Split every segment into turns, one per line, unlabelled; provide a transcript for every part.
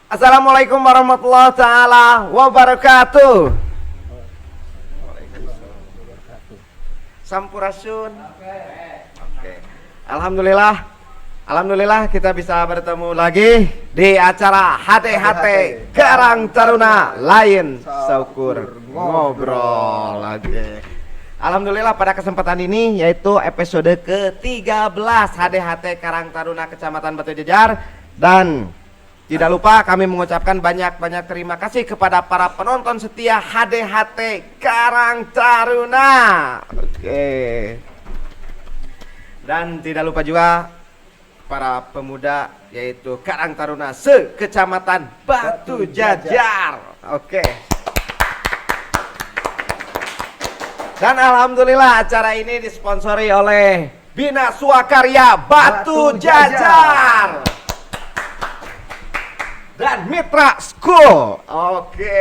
Assalamualaikum warahmatullahi taala wabarakatuh. Sampurasun. Oke. Alhamdulillah kita bisa bertemu lagi di acara HT Karang Taruna Lain Syukur Ngobrol lagi. Alhamdulillah pada kesempatan ini yaitu episode ke-13 HT Karang Taruna Kecamatan Batu Jajar, dan tidak lupa kami mengucapkan banyak-banyak terima kasih kepada para penonton setia HT Karang Taruna. Oke. Dan tidak lupa juga para pemuda yaitu Karang Taruna se-Kecamatan Batu Jajar. Oke. Dan alhamdulillah acara ini disponsori oleh Bina Swakarya Batu Jajar dan Mitra School. Oke,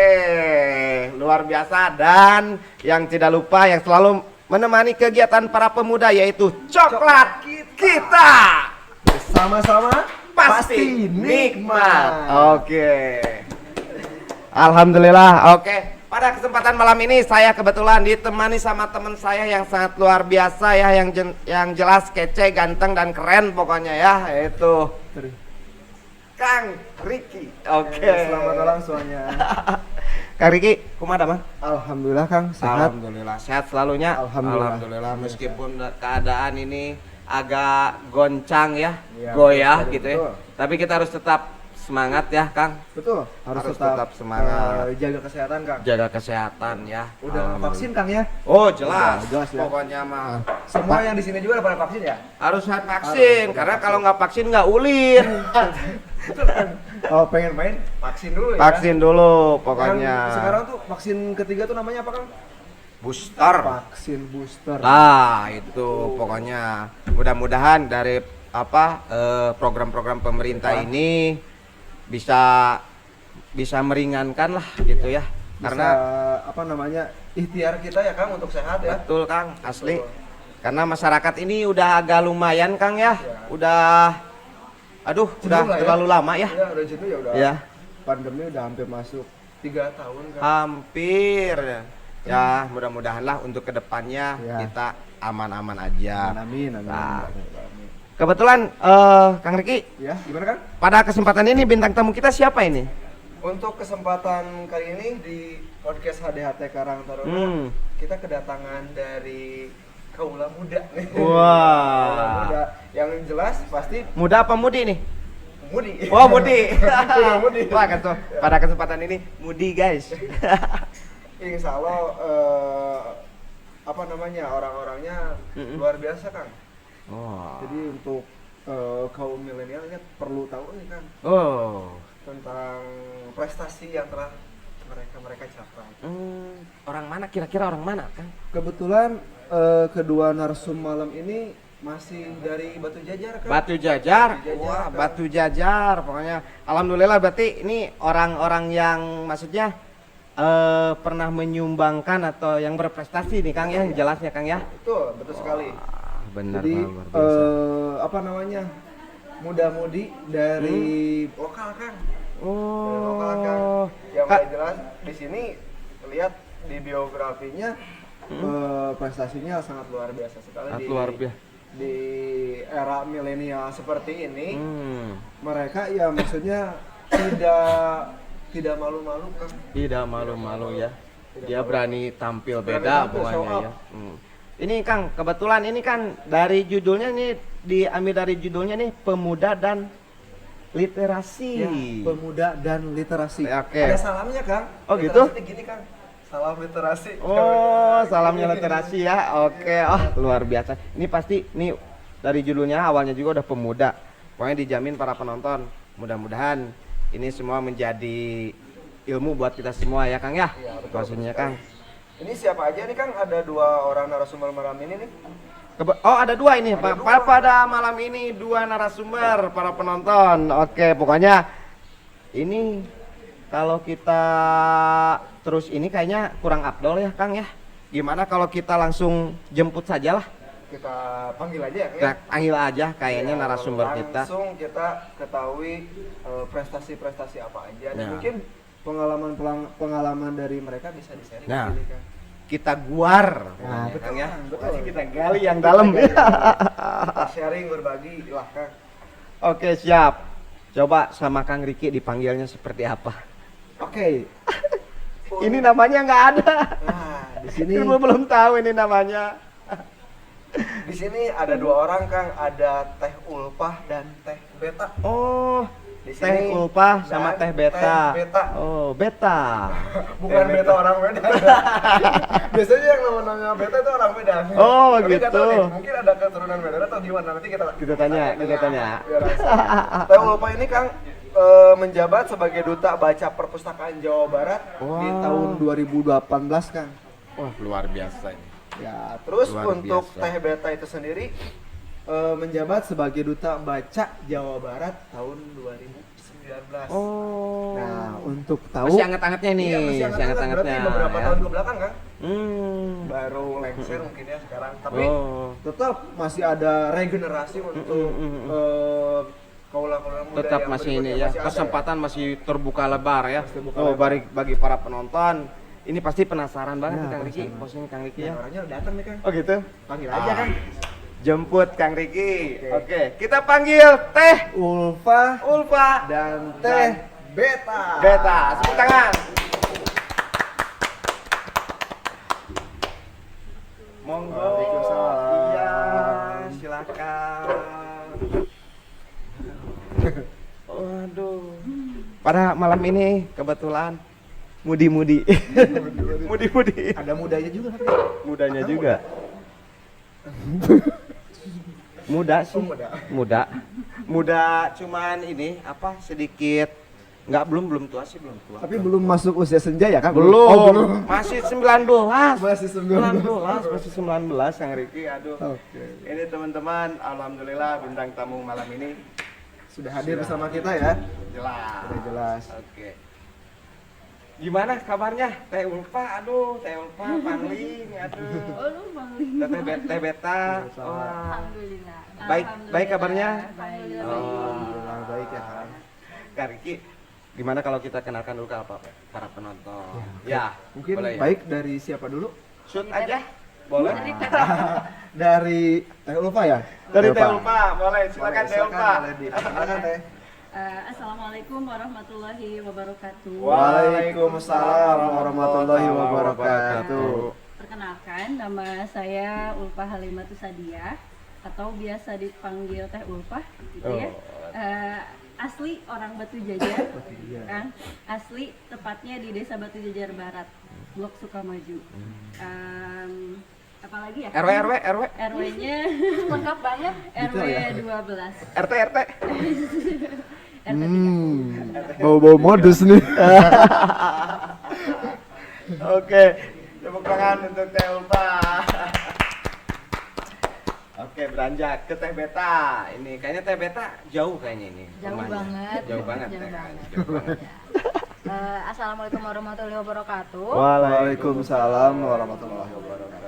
luar biasa. Dan yang tidak lupa yang selalu menemani kegiatan para pemuda yaitu Coklat Kita.
Bersama-sama
Pasti nikmat. Oke. Alhamdulillah. Oke. Pada kesempatan malam ini saya kebetulan ditemani sama teman saya yang sangat luar biasa ya, yang jelas kece, ganteng dan keren pokoknya ya, yaitu Kang Riki. Oke.
Selamat malam semuanya.
Kang Riki, kumaha mah?
Alhamdulillah Kang, sehat.
Alhamdulillah sehat selalunya.
Alhamdulillah.
Meskipun keadaan ini agak goncang ya,
Iya,
goyah
betul,
gitu ya.
betul.
Tapi kita harus tetap semangat ya, Kang.
Betul, harus
tetap semangat.
jaga kesehatan Kang.
Jaga kesehatan ya.
Udah vaksin Kang ya?
Oh jelas,
Udah, jelas ya.
pokoknya mah
Semua yang di sini juga pada vaksin ya?
harus vaksin, karena kalau nggak vaksin nggak ulin.
Oh pengen main, vaksin dulu ya?
Vaksin dulu
Yang
pokoknya.
sekarang tuh vaksin ketiga tuh namanya apa Kang?
Booster.
Vaksin booster.
Nah itu pokoknya mudah-mudahan dari program-program pemerintah ini bisa meringankan lah gitu ya.
Karena apa namanya, ikhtiar kita ya Kang untuk sehat ya.
Betul Kang, asli.
Betul.
Karena masyarakat ini udah agak lumayan Kang ya. Udah
Jenuh
udah
lah ya.
terlalu lama ya.
Iya udah jenuh ya, udah.
Ya,
Pandemi udah hampir masuk 3 tahun Kang.
hampir. Ya, mudah-mudahan lah untuk kedepannya
Ya.
kita aman-aman aja.
Amin.
Nah. Kebetulan Kang Riki,
Ya, gimana Kang?
pada kesempatan ini bintang tamu kita siapa ini?
Untuk kesempatan kali ini di podcast HDHT Karang Taruna, kita kedatangan dari kaula muda nih.
Wah.
Kaula muda. Yang jelas pasti
Muda apa mudi nih?
mudi.
Oh, mudi.
Mudi.
Wah, pada kesempatan ini mudi, guys.
Insya Allah apa namanya, orang-orangnya luar biasa Kang.
Oh.
Jadi untuk kaum milenialnya perlu tahu nih Kang
Oh.
tentang prestasi yang telah mereka capai.
Orang mana kira-kira orang mana, Kang?
Kebetulan kedua narsum malam ini masih dari Batu Jajar Kang.
Batu Jajar. Wah,
Kang.
Batu Jajar. Pokoknya alhamdulillah berarti ini orang-orang yang maksudnya pernah menyumbangkan atau yang berprestasi nih Kang ya, jelasnya Kang ya.
Betul sekali.
Benar.
Jadi
luar biasa.
apa namanya, muda-mudi dari lokal Kang. Dari lokal Kang. Yang paling jelas di sini lihat di biografinya prestasinya sangat luar biasa sekali.
Sangat luar biasa.
Di era milenial seperti ini, mereka ya maksudnya tidak malu-malu Kang.
Tidak malu-malu ya.
Tidak
Dia
malu.
berani tampil
Berani
beda
tampil, show
pokoknya
up.
ya. Ini Kang, kebetulan ini kan dari judulnya nih, diambil dari judulnya nih, pemuda dan literasi.
Ya, pemuda dan literasi.
Oke.
Ada salamnya Kang.
Oh,
Literasi
gitu?
tuh gini Kang. Salam literasi.
Oh, salamnya literasi ya. Oke. Oh, luar biasa. Ini pasti nih dari judulnya awalnya juga udah pemuda. Pokoknya dijamin para penonton. Mudah-mudahan ini semua menjadi ilmu buat kita semua ya Kang ya.
Iya, betul,
Maksudnya
betul.
Kang.
Ini siapa aja nih Kang? Ada 2 orang narasumber malam ini nih.
Oh, ada 2 ini
Ada
Pak.
dua.
Pada malam ini 2 narasumber para penonton. Oke, pokoknya ini kalau kita terus ini kayaknya kurang afdol ya Kang ya. Gimana kalau kita langsung jemput saja lah?
kita panggil aja ya.
Kita panggil aja kayaknya
Ya,
narasumber kita.
langsung kita ketahui prestasi-prestasi apa aja dan
Nah.
mungkin pengalaman dari mereka bisa di-sharing
Nah.
di sini, Kang.
Kita guar.
Nah,
Pokoknya,
betul,
Kang, ya.
Kang, betul.
Pokoknya kita gali yang dalam.
Kita sharing berbagi lah, Kang.
Oke, siap. Coba sama Kang Riki dipanggilnya seperti apa?
Oke.
Ini namanya nggak ada.
Nah, di sini
Ilmu belum tahu ini namanya.
di sini ada dua orang, Kang, ada Teh Ulpah dan Teh Beta.
Oh,
Di
Teh
sini
Ulpah sama
dan
Teh Beta.
Teh Beta.
Oh, Beta.
Bukan beta orang beda. Biasanya yang namanya beta itu orang beda.
Oh,
Tapi nggak
gitu.
tahu nih, mungkin ada keturunan beda atau gimana, nanti kita
Tanya.
Biar asal. Teh Ulpah ini, Kang, menjabat sebagai duta baca perpustakaan Jawa Barat di
Wow.
tahun 2018, Kang.
Wah, luar biasa ini.
Ya, terus
Luar
untuk
biasa.
Teh Beta itu sendiri menjabat sebagai duta baca Jawa Barat tahun 2019.
Oh.
Nah, untuk tahu
Masih anget-angetnya nih,
Iya, masih hangat-hangat. Berarti beberapa
ya.
tahun ke belakang, Kang.
Baru
Baru lengser mungkin ya sekarang, tapi
Oh.
tetap masih ada regenerasi untuk kaula-kaula muda
Tetap
yang
masih ini
berikutnya
ya,
masih ada
kesempatan masih terbuka lebar ya.
Masih terbuka
Oh,
lebar.
bagi para penonton, ini pasti penasaran banget
Ya,
nih Kang Riki,
penasaran.
posisinya Kang Riki
Ya,
ya.
orangnya udah datang nih, Kang.
Oh gitu.
Panggil aja, Kang.
Jemput Kang Riki.
Oke.
Oke, kita panggil Teh
Ulfa
Ulfa
dan Teh Beta.
Beta. Tepuk tangan. Monggo.
Waalaikumsalam.
Iya, silakan. Waduh. Pada malam ini kebetulan mudi-mudi. Mudi-mudi.
Ada mudanya juga, Kang.
Mudanya juga. Muda sih.
Oh, muda.
Muda cuman ini apa sedikit belum tua sih, belum tua.
Tapi belum masuk usia senja ya, Kang?
Belum.
Oh, belum.
Masih 19.
Masih
19, masih 19 Kang Riki. Aduh.
Oke.
Ini teman-teman, alhamdulillah bintang tamu malam ini
Sudah hadir bersama kita ya.
jelas.
Sudah jelas.
Oke. Gimana kabarnya? Teh Ulfa, aduh, Teh Ulfa, Pangling, aduh.
Oh, lu Bang
Teh Beta. Wah.
Alhamdulillah.
Baik kabarnya?
Baik.
Oh.
Alhamdulillah baik ya, Kang.
Kak Riki, gimana kalau kita kenalkan dulu ke para penonton? Ya,
Mungkin
boleh ya?
baik dari siapa dulu?
Shoot aja, boleh?
Dari Teh Ulfa ya?
Dari Teh Ulfa, boleh. Silakan Teh Ulfa.
Silakan Teh.
Assalamualaikum warahmatullahi wabarakatuh.
Waalaikumsalam warahmatullahi wabarakatuh.
Perkenalkan, nama saya Ulfa Halimatus Sadiah atau biasa dipanggil Teh Ulfa, gitu ya. Asli orang Batu Jajar, kan? Asli tepatnya di Desa Batu Jajar Barat, Blok Sukamaju. Apalagi ya?
RW.
RW-nya lengkap banget. RW
Gitu ya?
12.
RT.
RT 3.
Bau-bau modus nih.
Oke, tepuk tangan untuk Teh Ulfa. Oke, beranjak ke Teh Beta. Ini kayaknya Teh Beta jauh kayaknya ini.
Jauh
rumahnya.
banget.
Jauh banget.
Jauh
Teh.
banget.
Jauh banget.
Assalamualaikum warahmatullahi wabarakatuh.
Waalaikumsalam warahmatullahi wabarakatuh.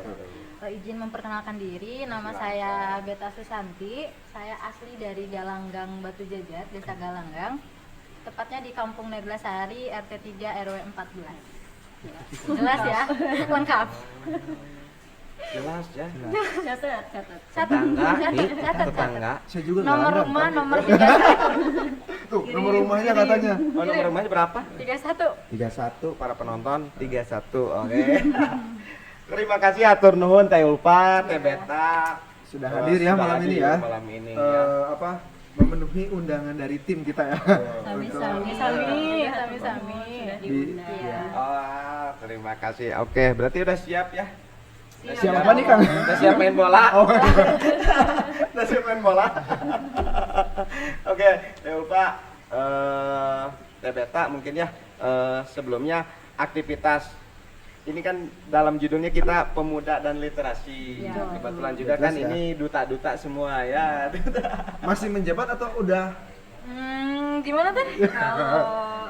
Izin memperkenalkan diri, nama saya Beta Susanti. Saya asli dari Galanggang Batu Jajar, Desa Galanggang. Tepatnya di Kampung Neglasari, RT 3 RW 14. Jelas ya? Lengkap.
Jelas ya.
Catat.
Tetangga, nih,
Catat.
tetangga.
Saya juga
Nomor
nggak ada,
rumah
Pak.
nomor 31.
Tuh, nomor rumahnya katanya.
Oh, nomor rumahnya berapa?
31.
31.
Para penonton 31. Oke. Terima kasih atur nuhun Teh Ulfa, Teh Beta.
Sudah hadir ya
Sudah
malam ini
hadir
ya.
Malam ini ya.
Apa? Memenuhi undangan dari tim kita ya.
Sami-sami.
Di-
Iya.
Oh, terima kasih. Oke, berarti udah siap ya?
Siap apa nih, Kang?
Udah siap main bola?
Oh.
Udah siap main bola? Oke, Teh Ulfa, Teh Beta mungkin ya, sebelumnya aktivitas ini kan dalam judulnya kita pemuda dan literasi.
Ya.
Kebetulan juga kan
Jelas ya.
ini duta-duta semua ya.
Masih menjabat atau udah?
Gimana tuh? Kalau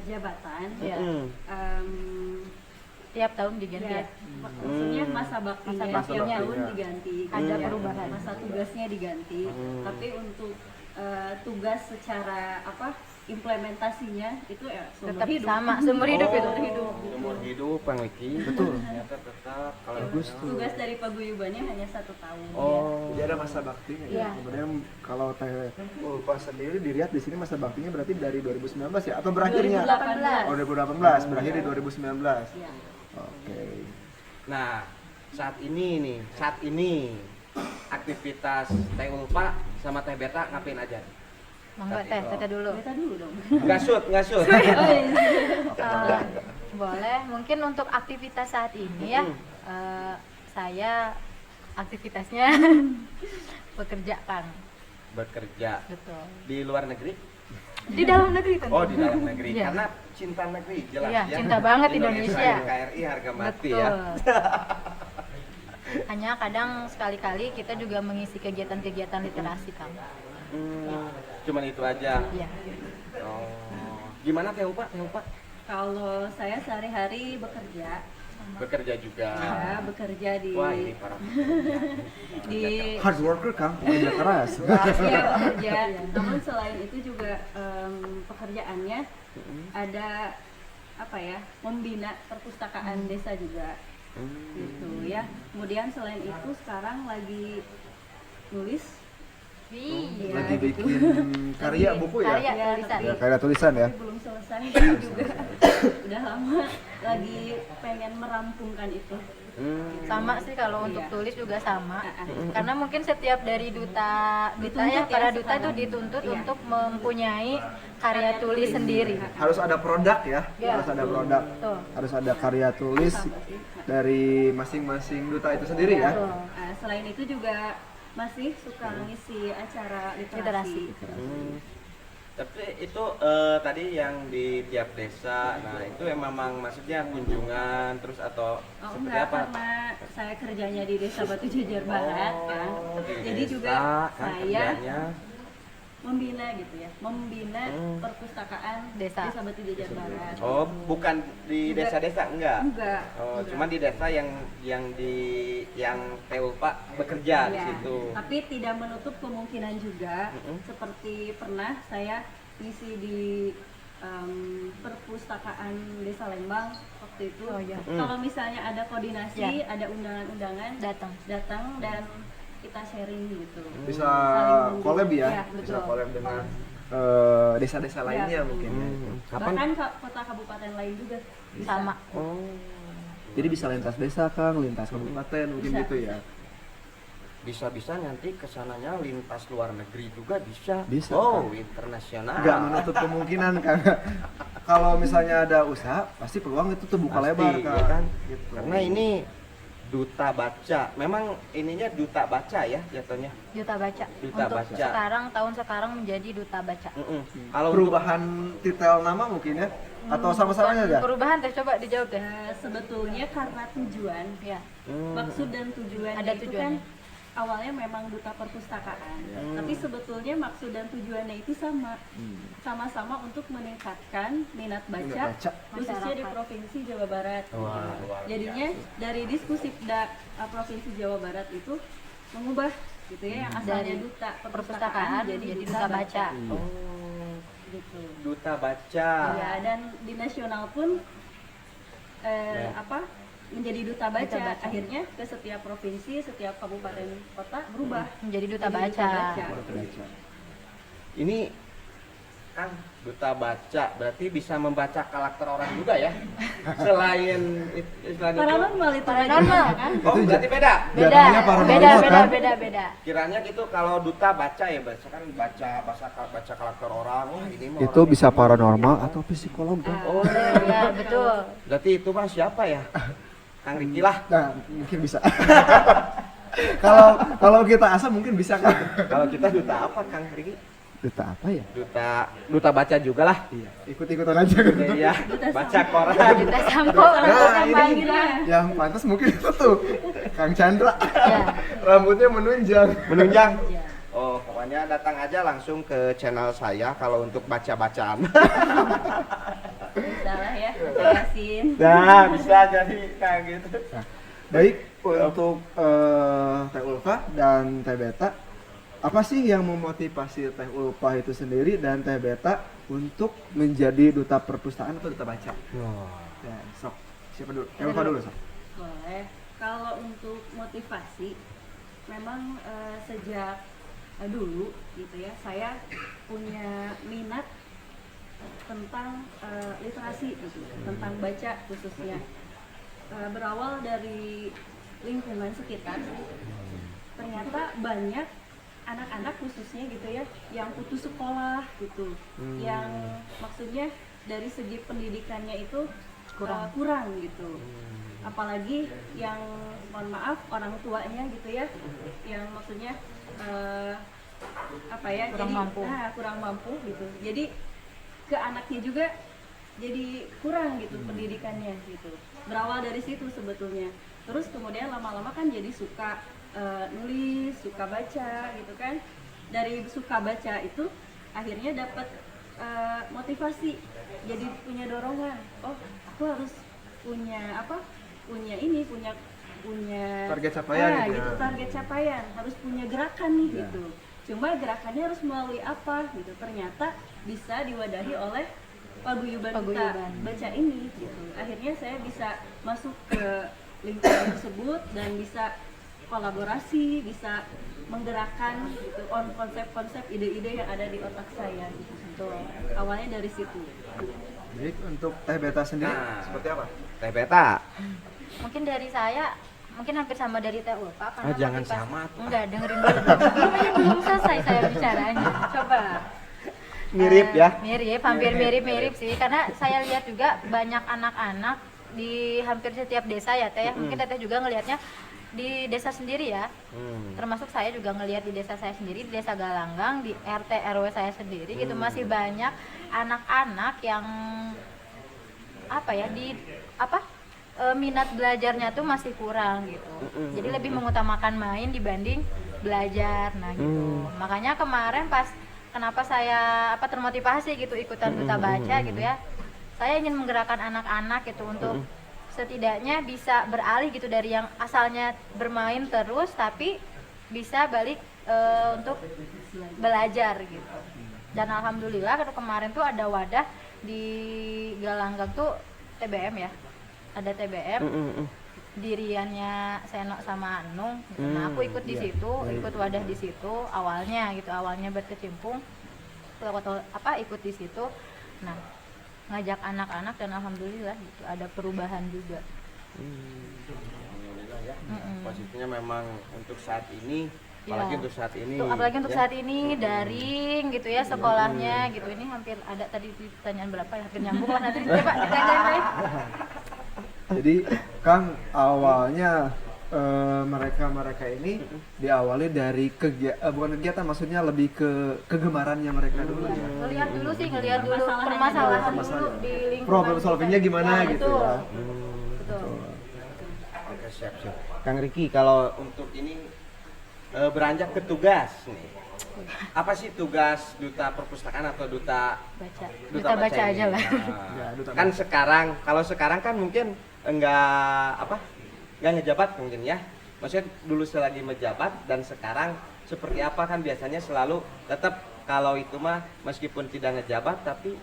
jabatan ya
Mm.
em,
tiap tahun diganti ya.
Maksudnya masa baktinya
Masa
tiap
baktinya.
tahun diganti.
Ada
Ya,
perubahan.
Masa tugasnya diganti. Tapi untuk tugas secara implementasinya itu ya seumur
Tetap
hidup.
sama, seumur hidup itu.
Umur hidup Kang Wiki.
Betul.
Ternyata tetap kalau
Tugas dari paguyubannya hanya 1 tahun.
Oh,
Jadi ada masa baktinya ya.
Iya.
Kemudian kalau Teh Ulfa sendiri dilihat di sini masa baktinya berarti dari 2019 ya atau berakhirnya?
2018.
Oh 2018 berakhir di 2019.
Ya.
Oke.
Nah, saat ini aktivitas Teh Ulfa sama Teh Beta ngapain aja?
Monggo teh, teteh dulu.
Beta dulu dong.
Nggak shoot.
Oh, iya.
Boleh, mungkin untuk aktivitas saat ini ya, saya aktivitasnya bekerja Kang.
Bekerja
Betul.
di luar negeri?
Di dalam negeri tentu.
Oh, di dalam negeri.
Iya.
Karena cinta negeri jelas
Iya,
ya.
cinta banget Indonesia.
NKRI harga mati
Betul.
ya.
Hanya kadang sekali-kali kita juga mengisi kegiatan-kegiatan literasi Kang.
Cuman itu aja.
Iya.
Oh. Gimana Teh Ulfa?
Kalau saya sehari-hari bekerja,
Bekerja juga.
ya bekerja di
Wah, ini para
di
Hard worker Kang, kerja keras.
ya bekerja. Namun selain itu juga pekerjaannya ada apa ya, membina perpustakaan desa juga gitu ya. Kemudian selain itu sekarang lagi nulis.
Iya.
Lagi bikin karya buku ya?
Karya
Ya,
tulisan.
tapi-
Ya, karya tulisan ya.
Tapi belum selesai juga. Udah lama lagi pengen merampungkan itu.
Sama sih kalau untuk
Iya.
tulis juga sama.
Ah.
Karena mungkin setiap dari duta
Dituntut
ya,
ya
para duta itu
sekarang.
dituntut
Iya.
untuk mempunyai karya tulis sendiri.
Harus ada produk ya,
Ya.
harus ada produk.
Betul.
Harus ada karya tulis dari masing-masing duta itu sendiri ya.
Betul.
Nah, selain itu juga masih suka ngisi acara literasi.
Tapi itu tadi yang di tiap desa, nah itu memang maksudnya kunjungan terus atau
Oh
seperti
enggak,
apa?
karena saya kerjanya di Desa Batu Jajar Barat kan.
di
Jadi
desa,
juga
kan
saya
kerjanya.
membina gitu ya, membina perpustakaan
Desa.
Batu Jajar Barat.
Oh, bukan di
Enggak.
desa-desa enggak?
Enggak.
Oh,
enggak.
cuma di desa yang Teh Ulfa bekerja di
Ya,
situ.
tapi tidak menutup kemungkinan juga seperti pernah saya ngisi di perpustakaan Desa Lembang waktu itu.
Oh, iya.
Kalau misalnya ada koordinasi,
Ya.
ada undangan-undangan,
Datang.
dan kita sharing gitu.
Bisa
Saling
collab ya,
Ya,
bisa
betul.
collab dengan desa-desa lainnya
Ya.
mungkin ya.
Kapan?
Bahkan kota kabupaten lain juga bisa.
Sama.
Oh,
Jadi bisa lintas desa Kang, lintas kabupaten mungkin
Bisa.
gitu ya.
bisa-bisa nanti kesananya lintas luar negeri juga bisa.
Bisa,
Oh,
Kang.
internasional.
Nggak menutup kemungkinan Kang. Kalau misalnya ada usaha, pasti peluang itu tuh buka
Pasti,
lebar
ya
Kang.
kan?
Gitu.
Karena ini duta baca. Memang ininya duta baca ya jatuhnya.
Duta baca.
Duta
untuk
baca.
tahun sekarang menjadi duta baca.
Kalau untuk
Perubahan titel nama mungkin ya, atau sama-sama aja?
Perubahan teh coba dijawab deh.
Sebetulnya karena tujuan,
Ya.
maksud dan tujuan
Ada
itu
tujuannya.
kan awalnya memang duta perpustakaan, tapi sebetulnya maksud dan tujuannya itu sama-sama untuk meningkatkan minat baca,
Minat baca.
khususnya di
Masyarakat.
Provinsi Jawa Barat.
Wah, luar
Jadinya dari diskusi Provinsi Jawa Barat itu mengubah gitu ya, yang asalnya
Dari
duta
perpustakaan
perpustakaan
jadi duta baca.
Oh,
gitu.
duta baca.
Ya, dan di nasional pun menjadi duta baca.
Duta baca.
Akhirnya ke setiap provinsi, setiap kabupaten kota berubah
Menjadi duta
menjadi
baca.
Ini kan duta baca berarti bisa membaca karakter orang juga ya. Selain itu.
Paranormal itu
Paranormal.
aja, kan?
Oh, berarti beda.
Beda,
Jatuhnya paranormal,
beda,
kan?
beda.
Kiranya gitu kalau duta baca ya baca kan baca karakter orang. Oh, ini mah
Itu
orang
bisa
ini.
paranormal atau psikolog Kang.
Oh,
Ya, betul.
berarti itu mah siapa ya? Kang Riki lah.
Nah, mungkin bisa. Kalau kita asal mungkin bisa Kang.
Kalau kita duta apa Kang Riki?
Duta apa ya?
Duta baca juga lah.
Iya, ikut-ikutan aja gitu.
Iya, baca koran.
Duta sampo.
Nah, ini
Panggilan.
yang pantas mungkin itu tuh Kang Chandra.
Ya.
Rambutnya menunjang.
Menunjang.
Ya.
Oh, pokoknya datang aja langsung ke channel saya kalau untuk baca-bacaan.
Bisa lah ya, jelasin.
Nah, bisa jadi kayak gitu.
Nah, baik untuk Teh Ulfa dan Teh Beta, apa sih yang memotivasi Teh Ulfa itu sendiri dan Teh Beta untuk menjadi duta perpustakaan atau duta baca? Ya, sok. Siapa dulu? Teh Ulfa dulu, sok.
Boleh. Kalau untuk motivasi, memang sejak dulu gitu ya, saya punya minat tentang literasi gitu, tentang baca khususnya. Berawal dari lingkungan sekitar, ternyata banyak anak-anak khususnya gitu ya yang putus sekolah gitu, yang maksudnya dari segi pendidikannya itu kurang gitu. Apalagi yang mohon maaf orang tuanya gitu ya, yang maksudnya apa ya,
Kurang mampu.
kurang mampu gitu. Jadi ke anaknya juga jadi kurang gitu pendidikannya gitu. Berawal dari situ sebetulnya. Terus kemudian lama-lama kan jadi suka nulis, suka baca gitu kan. Dari suka baca itu akhirnya dapat motivasi, jadi punya dorongan. Oh, aku harus punya apa? Punya
Target capaian gitu
gitu,
ya.
target capaian, harus punya gerakan nih gitu. Cuma gerakannya harus melalui apa gitu. Ternyata bisa diwadahi oleh paguyuban duta baca ini gitu. Akhirnya saya bisa masuk ke lingkungan tersebut dan bisa kolaborasi, bisa menggerakkan gitu konsep-konsep ide-ide yang ada di otak saya gitu. Awalnya dari situ.
Baik, untuk Teh Beta sendiri
Nah.
seperti apa?
Teh Beta.
Mungkin dari saya mungkin hampir sama dari Teh Ulfa karena
jangan
motivasi-
sama tuh.
Enggak, dengerin dulu dong. Belum selesai saya bicaranya. Coba.
Mirip ya.
Mirip, hampir mirip-mirip sih karena saya lihat juga banyak anak-anak di hampir setiap desa ya Teh. Mungkin Teteh juga ngelihatnya di desa sendiri ya. Termasuk saya juga ngelihat di desa saya sendiri, di desa Galanggang, di RT RW saya sendiri gitu masih banyak anak-anak yang apa ya minat belajarnya tuh masih kurang gitu. Jadi lebih mengutamakan main dibanding belajar. Nah gitu. Makanya kemarin pas kenapa saya termotivasi gitu ikutan duta baca gitu ya. Saya ingin menggerakkan anak-anak gitu untuk setidaknya bisa beralih gitu dari yang asalnya bermain terus tapi bisa balik untuk belajar gitu. Dan alhamdulillah kemarin tuh ada wadah di Galanggang tuh TBM ya. Ada TBM. Diriannya Seno sama Anung gitu. Nah aku ikut di situ, ikut wadah di situ awalnya berkecimpung ikut di situ. Nah ngajak anak-anak dan alhamdulillah gitu ada perubahan juga.
Alhamdulillah ya. Posisinya memang untuk saat ini, apalagi
Iya.
untuk saat ini.
Apalagi untuk
ya.
saat ini daring gitu ya sekolahnya gitu. Ini hampir ada tadi pertanyaan berapa ya, hampir nyambung lah nanti coba ditanyain.
Jadi Kang, awalnya mereka ini diawali dari bukan kegiatan, maksudnya lebih ke kegemarannya mereka dulu ya.
Ngelihat dulu permasalahan dulu di lingkungan.
Problem solvingnya gimana
Ya,
gitu
betul.
ya.
Betul.
Oke, siap. Kang Riki, kalau untuk ini beranjak ke tugas nih. Apa sih tugas duta perpustakaan atau duta
Duta baca
ini?
aja lah.
Nah,
Ya, duta
kan
baca.
kalau sekarang kan mungkin enggak ngejabat mungkin ya. Maksudnya dulu selagi menjabat dan sekarang seperti apa kan biasanya selalu tetap kalau itu mah meskipun tidak ngejabat tapi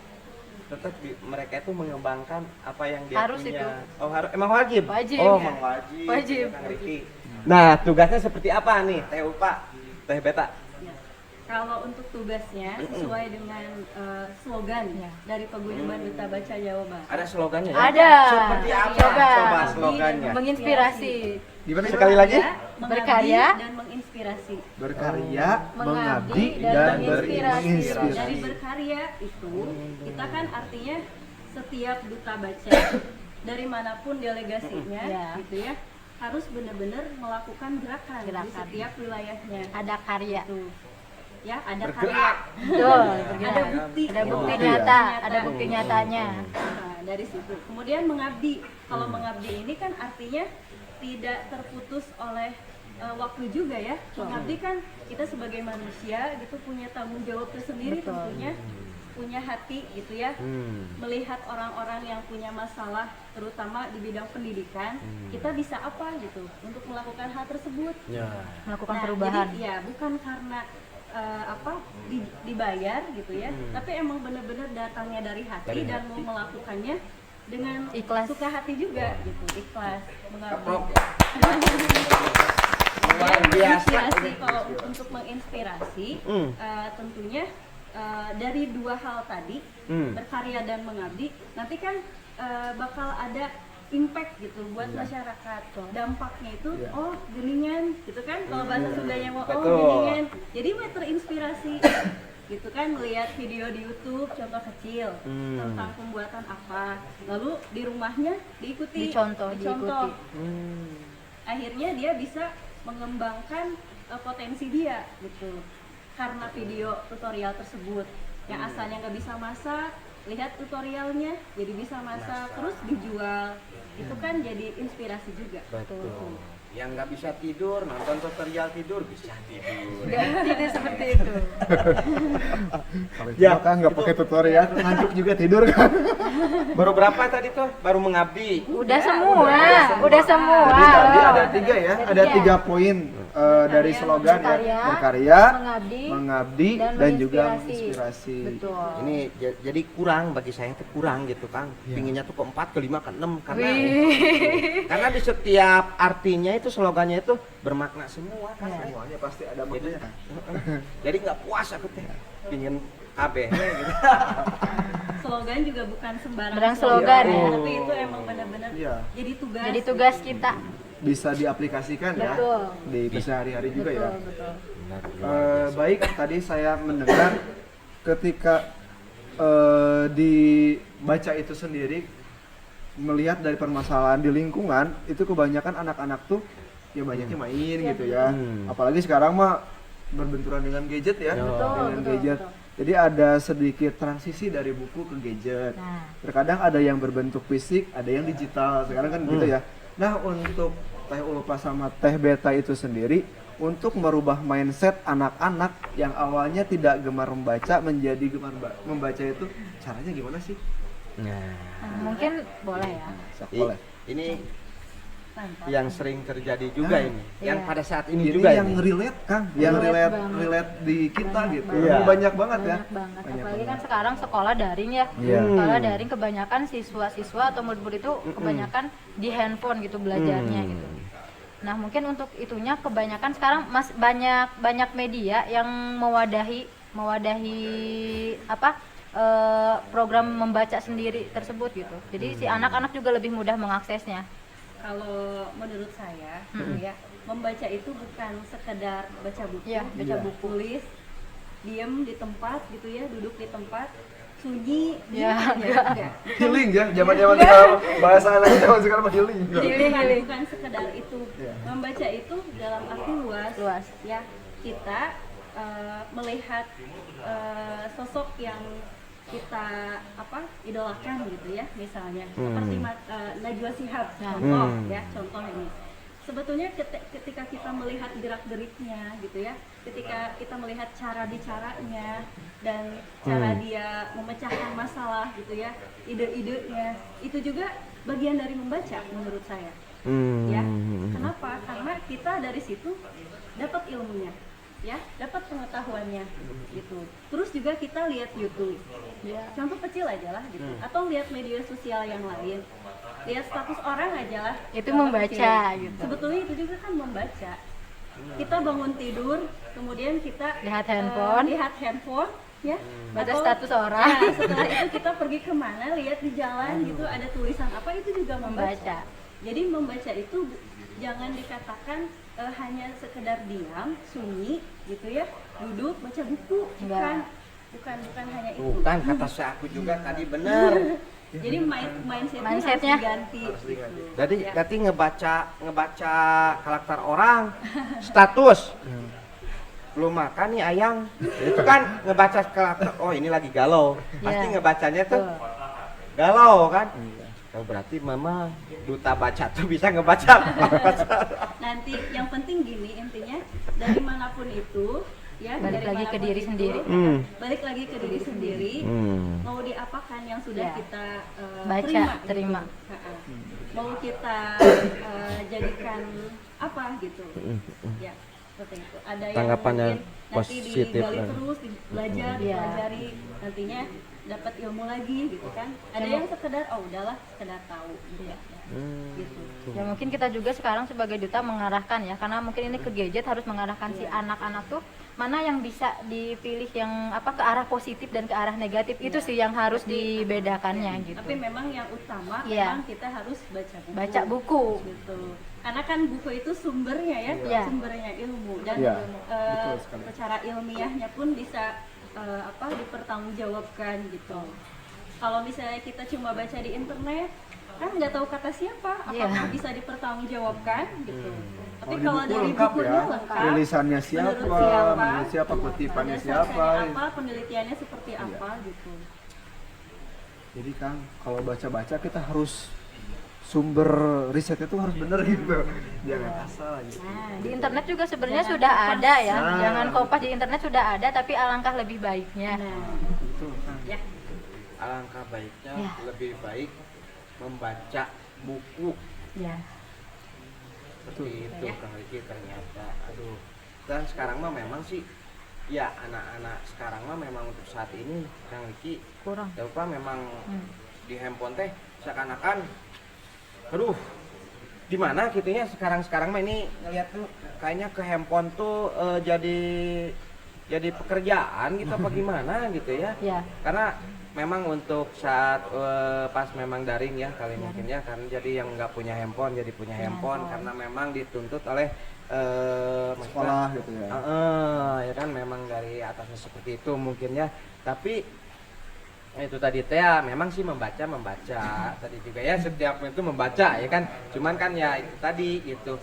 tetap mereka itu mengembangkan apa yang dia
Harus
punya.
itu.
Oh, emang wajib.
Wajib,
Oh,
ya.
emang wajib.
Wajib.
Kang Riki. Nah, tugasnya seperti apa nih, Teh Ulfa, Teh Beta?
Ya. Kalau untuk tugasnya sesuai dengan slogan dari Paguyuban Duta Baca Jawa Barat.
Ada slogannya ya?
Ada.
Seperti apa?
Coba.
Coba slogannya.
Menginspirasi.
Gimana
Sekali lagi?
Mengabdi
Berkarya,
dan menginspirasi.
Berkarya,
mengabdi,
mengabdi,
dan
dan
menginspirasi.
menginspirasi.
Dari berkarya itu kita kan artinya setiap duta baca dari manapun delegasinya
Ya.
gitu ya harus benar-benar melakukan gerakan di
Gerakan.
setiap wilayahnya.
Ada karya.
Gitu. Ya, ada
Bergerak.
karya.
Betul.
Ada bukti.
Ada bukti
Bukti ya.
nyata, ada bukti nyatanya.
Nah, dari situ. Kemudian mengabdi. Kalau mengabdi ini kan artinya tidak terputus oleh waktu juga ya. Mengabdi kan kita sebagai manusia gitu punya tanggung jawab tersendiri
Betul.
tentunya. punya hati gitu ya, melihat orang-orang yang punya masalah terutama di bidang pendidikan, kita bisa apa gitu untuk melakukan hal tersebut.
Melakukan
Nah,
perubahan.
jadi ya bukan karena dibayar gitu ya, tapi emang bener-bener datangnya dari hati dan mau melakukannya dengan
Ikhlas.
suka hati juga gitu, ikhlas mengabdi.
Luar
Dan
biasa.
menginspirasi, kalau untuk menginspirasi tentunya dari dua hal tadi, berkarya dan mengabdi, nanti kan bakal ada impact gitu buat masyarakat. Dampaknya itu oh geningan gitu kan, kalau bahasa Sundanya mau oh
Betul.
geningan, jadi mau terinspirasi gitu kan, melihat video di YouTube contoh kecil tentang pembuatan apa, lalu di rumahnya diikuti,
Dicontoh.
akhirnya dia bisa mengembangkan potensi dia gitu karena video tutorial tersebut. Yang asalnya nggak bisa masak, lihat tutorialnya jadi bisa masak, terus dijual, itu kan jadi inspirasi juga.
Betul. Yang nggak bisa tidur, nonton tutorial tidur bisa tidur.
Tidak seperti itu.
Kalau
Ya,
itu kan nggak pakai tutorial, ngantuk juga tidur kan.
Baru berapa tadi tuh? Baru mengabdi.
Udah semua. Udah semua.
Jadi tadi ada 3 ya,
Ada
ada
tiga.
3 poin dari slogan ya,
Berkarya,
berkarya,
mengabdi,
mengabdi,
dan
dan juga
menginspirasi.
menginspirasi.
Betul.
Ini jadi kurang bagi saya itu kurang gitu Kang. Pinginnya tuh ke 4, ke 5, ke 6 karena di setiap artinya itu slogannya itu bermakna semua kan.
Semuanya pasti ada maknanya kan.
Jadi nggak puas aku teh. Pingin AB gitu.
Slogan juga bukan sembarang
Barang slogan
ya,
ya.
tapi itu emang benar-benar
Iya.
jadi tugas.
Jadi tugas kita.
Bisa diaplikasikan ya
Betul.
di kesehari-hari juga ya.
Betul.
Baik, tadi saya mendengar ketika dibaca itu sendiri, melihat dari permasalahan di lingkungan, itu kebanyakan anak-anak tuh ya banyaknya main gitu ya. Apalagi sekarang mah berbenturan dengan gadget ya, dengan gadget. Jadi ada sedikit transisi dari buku ke gadget.
Nah.
Terkadang ada yang berbentuk fisik, ada yang digital. Sekarang kan gitu ya. Nah, untuk Teh Ulfa sama Teh Beta itu sendiri, untuk merubah mindset anak-anak yang awalnya tidak gemar membaca menjadi gemar membaca itu, caranya gimana sih?
Nah,
Mungkin boleh ya.
Boleh.
ini
Mantap.
yang sering terjadi juga ini. Yang
Iya.
pada saat ini
Jadi
juga
yang
ini.
relate kan, yang
Relate
relate
banget.
di kita
Banyak
gitu.
banget.
Ini banyak banget ya.
Banyak banget.
Banyak
Apalagi kan
banget.
sekarang sekolah daring ya.
Iya.
Sekolah daring kebanyakan siswa-siswa atau murid-murid itu kebanyakan di handphone gitu belajarnya gitu. Nah, mungkin untuk itunya kebanyakan sekarang banyak media yang mewadahi apa program membaca sendiri tersebut gitu. Jadi si anak-anak juga lebih mudah mengaksesnya.
Kalau menurut saya gitu ya, membaca itu bukan sekedar baca buku,
Iya, baca buku.
tulis, diem di tempat gitu ya, duduk di tempat, sunyi,
Ya,
enggak.
Healing ya, zaman-zaman sekarang bahasa anak zaman sekarang mah healing.
Bukan sekedar itu.
Iya.
Membaca itu dalam arti luas. Ya, kita melihat sosok yang kita idolakan gitu ya, misalnya seperti Najwa Shihab contoh ya, contoh ini. Sebetulnya ketika kita melihat gerak-geriknya gitu ya, ketika kita melihat cara bicaranya dan cara dia memecahkan masalah gitu ya, ide-idenya, itu juga bagian dari membaca menurut saya. Ya, kenapa? Karena kita dari situ dapat ilmunya, ya, dapat pengetahuannya gitu. Terus juga kita lihat YouTube, ya, contoh kecil aja lah gitu, atau lihat media sosial yang lain, lihat status orang aja lah,
Itu
contoh
membaca
kecil.
gitu.
Sebetulnya itu juga kan membaca. Kita bangun tidur, kemudian kita
Lihat handphone.
Ya,
Baca
atau,
status orang.
ya, setelah itu kita pergi kemana, lihat di jalan gitu ada tulisan apa, itu juga membaca. Jadi membaca itu jangan dikatakan hanya sekedar diam, sunyi gitu ya, duduk baca buku, bukan hanya itu.
Bukan, kata saya aku juga tadi benar.
Jadi mindsetnya
Mindsetnya
harus diganti. Gitu.
Jadi
Ya.
berarti ngebaca karakter orang, status. Belum makan nih ayang. Itu kan ngebaca karakter. Oh, ini lagi galau. Pasti
Iya.
ngebacanya tuh galau kan? Oh, berarti mama duta baca tuh bisa ngebaca.
Nanti yang penting gini, intinya dari manapun itu ya,
Balik
dari
lagi ke
manapun
diri
itu,
sendiri.
balik lagi ke diri sendiri, mau diapakan yang sudah
Ya.
kita
Baca,
terima,
terima.
gitu. Mau kita jadikan apa gitu, ya seperti itu. Ada yang
Tanggapannya
mungkin
positif
nanti digali
lagi.
terus, belajar,
Iya.
dipelajari, nantinya dapat ilmu lagi gitu kan. Ada yang sekedar oh udahlah sekedar tahu gitu ya. Gitu.
Ya mungkin kita juga sekarang sebagai duta mengarahkan ya, karena mungkin ini ke gadget harus mengarahkan si anak-anak tuh mana yang bisa dipilih yang apa ke arah positif dan ke arah negatif itu sih yang harus dibedakannya gitu.
Tapi memang yang utama
Iya.
memang kita harus baca buku.
Baca buku.
Gitu. Karena kan buku itu sumbernya ya,
Iya.
sumbernya ilmu dan
Iya,
eh,
betul sekali.
secara ilmiahnya pun bisa dipertanggungjawabkan gitu. Kalau misalnya kita cuma baca di internet kan nggak tahu kata siapa,
Iya.
apakah bisa dipertanggungjawabkan gitu. Tapi
Kalau di
kalau
buku
dari
lengkap
bukunya
ya,
lengkap,
tulisannya menurut siapa, kutipannya siapa.
apa, penelitiannya seperti apa gitu.
Jadi Kang, kalau baca-baca kita harus sumber riset itu harus bener gitu. Jangan asal gitu.
Nah, di internet juga sebenarnya
Jangan
sudah
kompas.
ada ya.
Nah.
Jangan kompas, di internet sudah ada tapi alangkah lebih baiknya.
Nah,
Betul Kang.
ya.
Alangkah baiknya
Ya.
lebih baik membaca buku.
Ya.
Seperti itu Kang Riki ternyata. Aduh. Dan sekarang mah memang sih ya anak-anak sekarang mah memang untuk saat ini Kang Riki
Kurang.
ya apa memang di handphone teh seakan-akan aduh di mana gitunya sekarang mah ini ngeliat tuh kayaknya ke handphone tuh jadi pekerjaan gitu apa gimana gitu ya.
Ya.
Karena memang untuk saat pas memang daring ya kali mungkin ya karena jadi yang nggak punya handphone jadi punya handphone karena memang dituntut oleh
Sekolah gitu ya.
ya kan memang dari atasnya seperti itu mungkin ya tapi itu tadi teh ya memang sih membaca tadi juga ya setiap itu membaca ya kan cuman kan ya itu tadi itu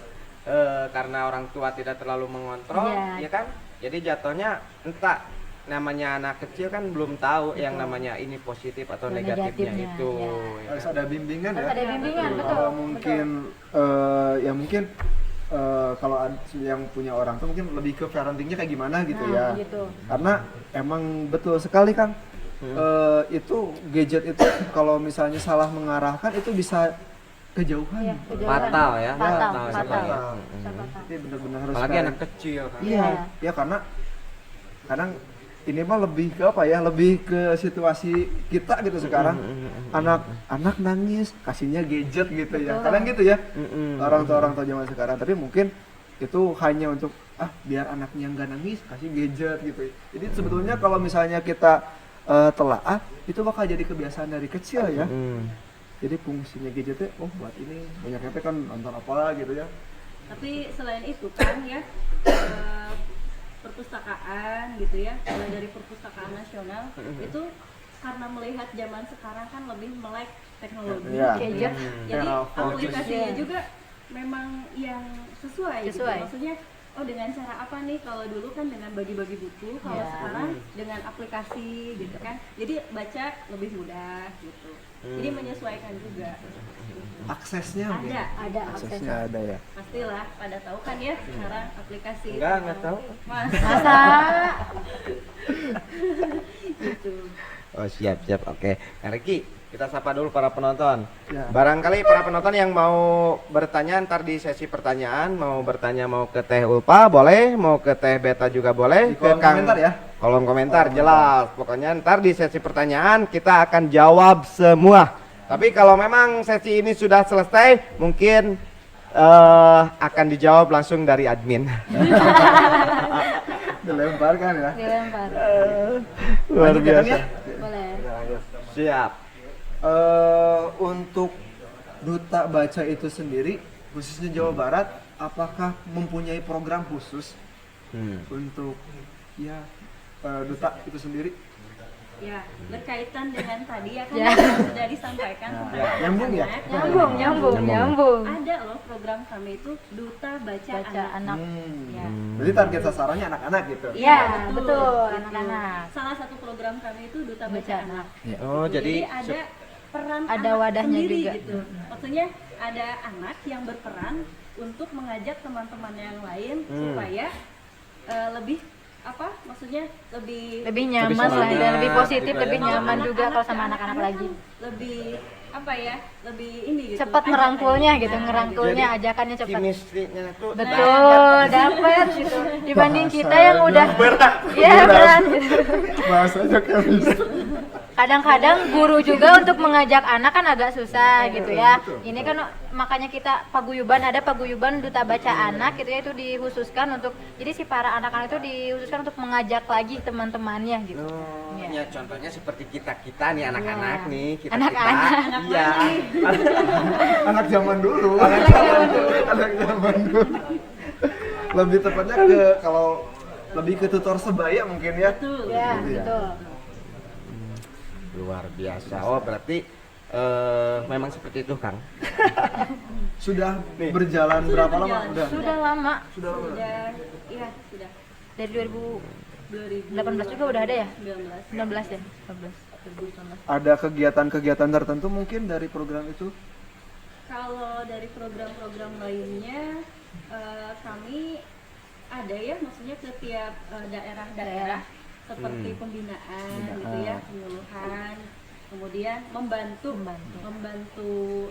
karena orang tua tidak terlalu mengontrol
Iya.
ya kan jadi jatuhnya entah namanya anak kecil kan belum tahu yang namanya ini positif atau
Dan
negatifnya
negatifnya,
itu
ya.
ya
Harus
kan?
ada bimbingan ya.
Harus ada bimbingan, betul.
Kalau mungkin ya mungkin kalau yang punya orang tuh mungkin lebih ke parentingnya kayak gimana gitu
Nah,
ya.
gitu.
Karena emang betul sekali Kang. Itu gadget itu kalau misalnya salah mengarahkan itu bisa kejauhan.
Iya, kejauhan.
Fatal ya
Fatal,
fatal,
fatal.
ya.
Jadi benar-benar harus
Apalagi
parent-
anak kecil kan
Iya, ya karena kadang ini mah lebih ke apa ya? Lebih ke situasi kita gitu sekarang. Anak nangis, kasihnya gadget gitu ya.
Betul.
Kadang gitu ya. Orang tua zaman sekarang, tapi mungkin itu hanya untuk biar anaknya nggak nangis, kasih gadget gitu. Jadi sebetulnya kalau misalnya kita telaah, itu bakal jadi kebiasaan dari kecil ya. Jadi fungsinya gadgetnya, buat ini banyaknya teh kan nonton apa gitu ya.
Tapi selain itu kan ya perpustakaan gitu ya, mulai dari perpustakaan nasional itu karena melihat zaman sekarang kan lebih melek teknologi,
Iya.
Gadget.
jadi
Telepon.
aplikasinya
Iya.
juga memang yang sesuai. Gitu.
Sesuai.
Maksudnya dengan cara apa nih, kalau dulu kan dengan bagi-bagi buku, kalau
Iya.
sekarang dengan aplikasi gitu kan, jadi baca lebih mudah gitu, jadi menyesuaikan juga.
Aksesnya mungkin.
Ada
Aksesnya ada ya.
pastilah pada tahu kan ya sekarang aplikasi
Enggak tahu.
Masa
gitu.
Oh siap oke Kang Riki kita sapa dulu para penonton
Ya.
barangkali para penonton yang mau bertanya ntar di sesi pertanyaan mau bertanya mau ke Teh Ulpa boleh mau ke Teh Beta juga boleh
Di kolom komentar ya.
kolom komentar jelas pokoknya ntar di sesi pertanyaan kita akan jawab semua tapi kalau memang sesi ini sudah selesai mungkin akan dijawab langsung dari admin.
Dilemparkan ya.
dilempar.
Luar
Lanjut ya, Kang,
biasa
ya?
Boleh.
siap
Untuk Duta Baca itu sendiri khususnya Jawa Barat apakah mempunyai program khusus untuk ya Duta itu sendiri?
Ya, berkaitan dengan tadi ya kan
Ya.
yang sudah disampaikan tentang
Ya, nyambung ya?
anak-anak.
Nyambung.
Ada loh program kami itu Duta Baca,
Baca
Anak.
anak. Ya.
Berarti target sasarannya anak-anak gitu.
Iya, betul,
Gitu.
anak-anak.
Salah satu program kami itu Duta Baca
Baca
Anak.
oh
Jadi
jadi
ada peran
ada
anak
wadahnya
sendiri
juga.
gitu. Maksudnya ada anak yang berperan untuk mengajak teman-teman yang lain supaya lebih apa maksudnya lebih
Lebih nyaman lah dan lebih positif,
gitu ya.
lebih nyaman juga
anak-anak
kalau sama
ya,
anak-anak
anak-anak
lagi.
kan lebih apa ya, lebih ini gitu,
Cepat ngerangkulnya gitu,
Nah,
ngerangkulnya, ajakannya cepat.
Chemistry-nya tuh
Betul, dapet gitu. Dibanding kita yang udah iya berat gitu.
Bahasanya chemistry.
Kadang-kadang guru juga untuk mengajak anak kan agak susah gitu ya. Ini kan makanya kita paguyuban, ada paguyuban duta baca anak gitu ya, itu dikhususkan untuk, jadi si para anak-anak itu dikhususkan untuk mengajak lagi teman-temannya gitu.
Oh,
Iya.
ya contohnya seperti kita nih anak-anak
Iya.
nih, kita
Anak-anak.
iya.
Anak zaman dulu. Anak zaman dulu. Lebih tepatnya ke kalau lebih ke tutor sebaya mungkin ya.
Betul.
Ya,
Gitu ya.
betul.
Luar biasa. Oh, berarti memang seperti itu, Kang.
Sudah berjalan berapa lama?
berjalan.
Udah.
Sudah lama,
Sudah lama.
Iya sudah
dari 2018
2019
juga udah ada ya? 19 ya? 19.
Ada kegiatan-kegiatan tertentu mungkin dari program itu?
Kalau dari program-program lainnya kami ada ya, maksudnya ke tiap daerah-daerah seperti pembinaan gitu ya, penyuluhan, kemudian membantu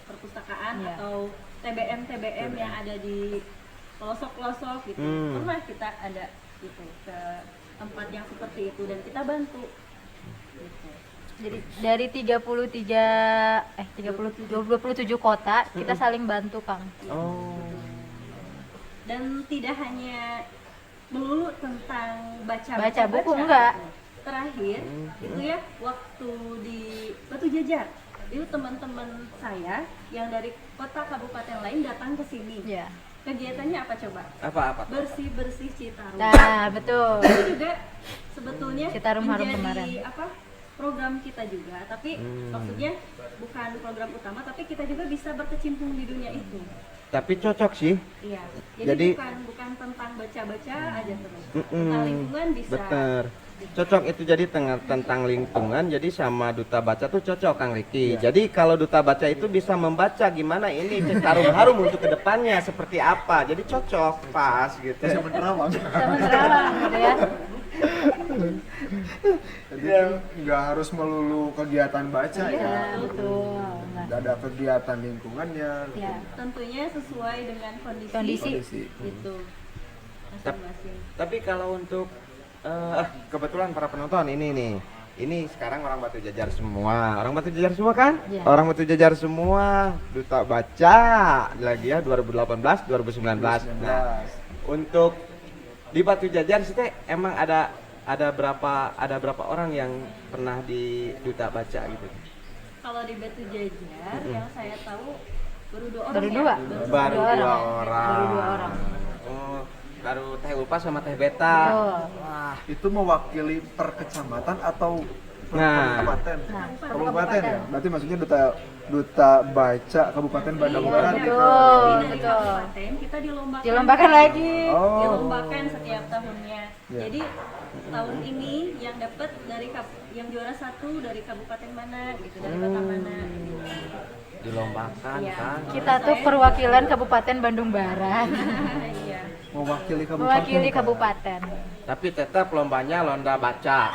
perpustakaan
Iya.
atau TBM yang ada di pelosok-pelosok gitu. Pernah kita ada gitu ke tempat yang seperti itu dan kita bantu gitu.
Jadi dari 27 kota kita saling bantu, Kang.
Oh.
Dan tidak hanya melulu tentang
Baca buku, enggak.
Terakhir itu ya, waktu di Batu Jajar itu teman-teman saya yang dari kota kabupaten lain datang ke sini.
Ya.
Kegiatannya apa coba?
Apa?
Bersih-bersih Citarum.
Nah, betul.
Itu juga sebetulnya
Citarum Harum
menjadi
Kemaran.
program kita juga, tapi maksudnya bukan program utama, tapi kita juga bisa berkecimpung di dunia itu.
Tapi cocok sih.
Iya.
Jadi-
bukan tentang baca-baca aja terus. Tentang lingkungan bisa.
Bener. Cocok itu jadi tentang lingkungan, jadi sama duta baca tuh cocok, Kang Riki. Jadi kalau duta baca itu bisa membaca gimana ini Citarum Harum untuk kedepannya seperti apa. Jadi cocok, pas gitu.
Sama Terawang.
Sama Terawang gitu ya.
Jadi nggak harus melulu kegiatan baca ya.
Iya, betul. Nah,
Nggak ada kegiatan lingkungannya.
ya.
Tentunya sesuai dengan kondisi.
Kondisi.
Gitu. Masing-masing.
Tapi kalau untuk kebetulan para penonton ini nih. Ini sekarang orang Batu Jajar semua. Orang Batu Jajar semua kan?
Iya.
Orang Batu Jajar semua duta baca lagi ya 2018 2019. Nah, untuk di Batu Jajar sih teh emang ada berapa orang yang pernah di duta baca gitu?
Kalau di Batu Jajar yang saya tahu baru 2 orang.
Baru
ya?
dua.
Baru
Dua
dua
orang.
orang.
Baru 2 orang.
Oh, baru Teh Ulpa sama Teh Beta.
Betul.
Wah,
Itu mewakili per kecamatan atau per
Nah.
kabupaten?
Nah,
Kabupaten ya? Berarti maksudnya duta baca Kabupaten Bandung
Iya,
Barat
betul.
gitu.
Dari
Betul.
kabupaten kita
Dilombakan lagi.
Oh.
Dilombakan setiap tahunnya.
Iya.
Jadi tahun ini yang dapat yang juara 1 dari kabupaten mana gitu, dari kota mana gitu.
dilombakan
Iya.
kan.
Kita tuh perwakilan Kabupaten Bandung Barat.
Iya.
Mewakili kabupaten.
Mewakili kabupaten.
Tapi tetap lombanya londa baca.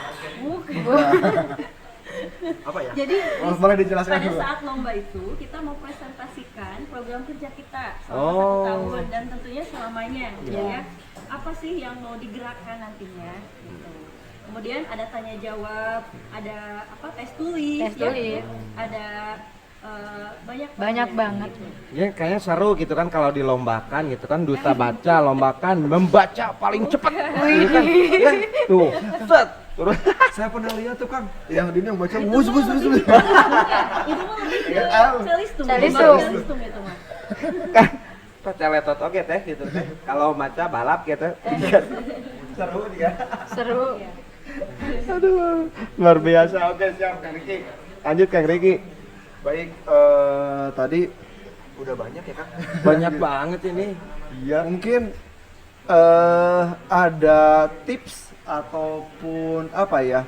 Apa ya?
Jadi
Oh, boleh dijelaskan
pada
dulu.
saat lomba itu kita mau presentasikan program kerja kita selama
Oh.
1 tahun dan tentunya selamanya gitu
Iya.
ya. Apa sih yang mau digerakkan nantinya gitu. Kemudian ada tanya jawab, ada tes tulis,
Tes tulis.
ada
Banyak banget.
gitu.
Ya kayaknya seru gitu kan kalau dilombakan gitu kan duta baca lombakan membaca paling cepat. Gitu kan. Ya, tuh. Set. Terus
Saya pernah lihat tuh Kang, yang ini yang baca wus.
Itu mah lebih ke celistung.
Celistung.
Lomba celistung itu mah.
kan peceletot oke teh gitu teh. Kalau baca balap gitu. Seru dia.
Seru.
Iya.
Aduh, luar biasa. Oke, siap Kang Riki. Lanjut Kang Riki.
Baik, tadi udah banyak ya Kang?
Banyak banget ini.
Iya, mungkin ada tips ataupun apa ya?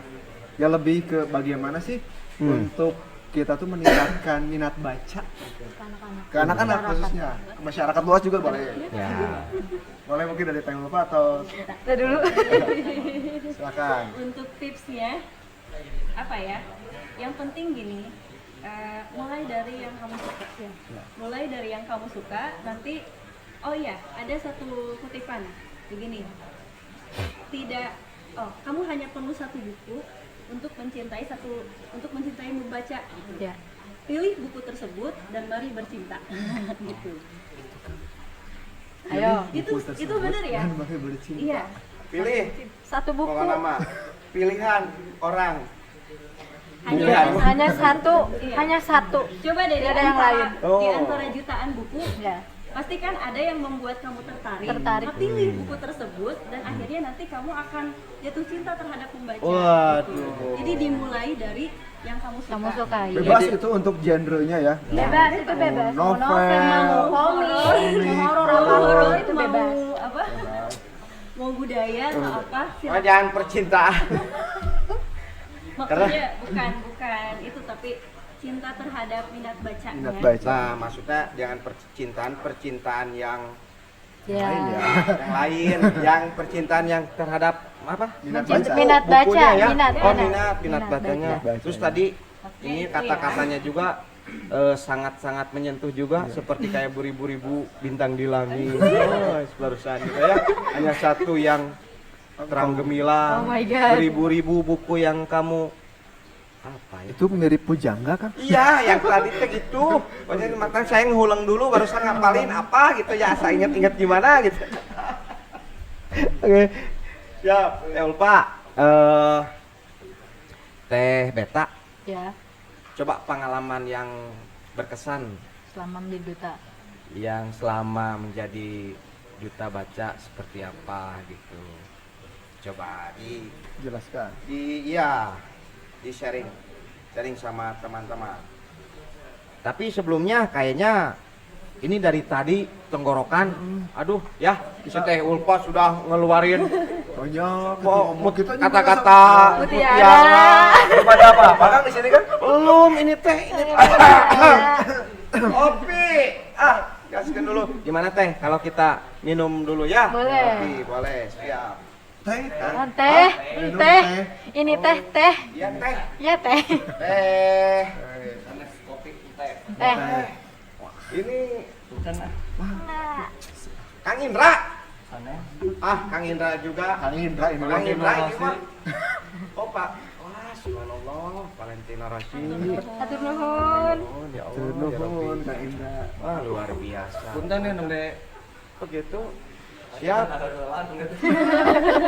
Ya lebih ke bagaimana sih untuk kita tuh meningkatkan minat baca
Anak-anak.
ke anak-anak khususnya, ke masyarakat luas juga boleh.
Ya.
Boleh mungkin dari Teh Ulfa atau
Kita dulu.
silakan.
Untuk tipsnya apa ya? Yang penting gini, mulai dari yang kamu suka ya. Mulai dari yang kamu suka, nanti oh iya, ada satu kutipan begini. Kamu hanya perlu satu buku untuk mencintai membaca gitu.
Ya.
Pilih buku tersebut dan mari bercinta. Gitu.
Ayo.
Itu benar ya?
Dan mari bercinta.
Iya.
Pilih
Satu buku.
pokok nama. Pilihan orang.
Hanya satu,
Iya.
hanya satu.
Coba deh
Tidak ada yang lain.
di antara jutaan buku,
Ya.
pasti kan ada yang membuat kamu tertarik. Pilih buku tersebut dan akhirnya nanti kamu akan jatuh cinta terhadap pembaca.
Waduh.
Jadi dimulai dari yang kamu suka.
Kamu sukai.
Bebas itu untuk genrenya ya.
Bebas, itu bebas.
Mau
Mau novel, mau komik, mau horor, apapun itu bebas.
Mau apa? Mau budaya atau apa?
Oh,
Silakan.
jangan percintaan.
Maksudnya bukan itu, tapi cinta terhadap minat bacanya.
Minat baca.
Nah, maksudnya jangan percintaan yang
Ya.
yang lain, yang percintaan yang terhadap apa?
Minat
Mencinta-
baca.
minat baca,
Bukunya ya?
minat,
Oh,
minat.
minat bacanya.
baca.
Terus tadi
Oke,
ini
itu
kata-katanya juga sangat-sangat menyentuh juga, seperti kayak beribu-ribu bintang di langit. Oh, barusan gitu ya. Hanya satu yang terang gemilang.
Oh my God.
Beribu-ribu buku yang kamu apa ya?
Itu mirip pujangga kan?
Iya, yang tadi teh gitu. Maksudnya makanya saya ngulang dulu barusan ngapalin apa gitu ya, saya inget-inget gimana gitu. Oke. Ya, Teh Ulfa. Teh Beta,
Ya.
coba pengalaman yang berkesan
Selama menjadi duta.
yang selama menjadi duta baca seperti apa gitu. Coba
Jelaskan.
di sharing sama teman-teman. Tapi sebelumnya kayaknya ini dari tadi tenggorokan, aduh ya, si Teh Ulfa sudah ngeluarin
Banyak
kata-kata
Mutiara.
kepada apa? Pagang di sini kan? Belum, ini teh, ini kopi. Gaskan dulu. Gimana Teh? Kalau kita minum dulu ya?
Boleh.
Kopi, boleh, siap.
Teh.
Oh, teh,
minum
teh.
teh.
Ini teh, teh.
Iya Teh.
Ya teh.
Teh. Kopi, teh.
Teh.
Ini Kang Indra. Kang Indra juga.
Kang Indra ini
Kang
lagi
Indra ini
narasi.
mah. Oh Pak. Wah, subhanallah, Valentina Rashid.
Hatur nuhun.
Oh, ya Allah,
Turun
ya Rabbi.
nuhun Kang Indra.
Wah, luar biasa.
Punten ya nung dek.
Begitu. Siap.
Atur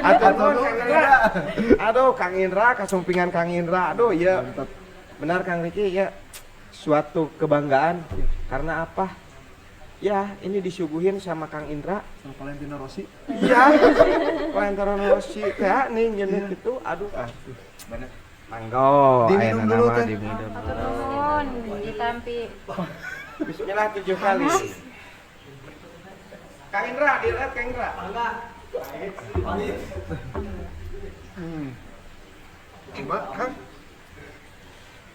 Atur
nuhun,
Kang
Kang
Indra.
Indra.
Aduh, Kang Indra, kasumpingan Kang Indra. Aduh, iya. Benar Kang Riki, ya. Suatu kebanggaan. Karena apa? Ya, ini disuguhin sama Kang Indra.
Sama Valentino Rossi.
Iya. Lantaran Rossi teh nih nyenek gitu. Aduh.
Bener.
Mangga.
Diminum
Ayeuna
dulu,
nama
Teh.
diminum.
Hatur nuhun. Ditampi.
Bismillah 7 kali. Kang Indra, dilihat Kang Indra.
Coba Kang.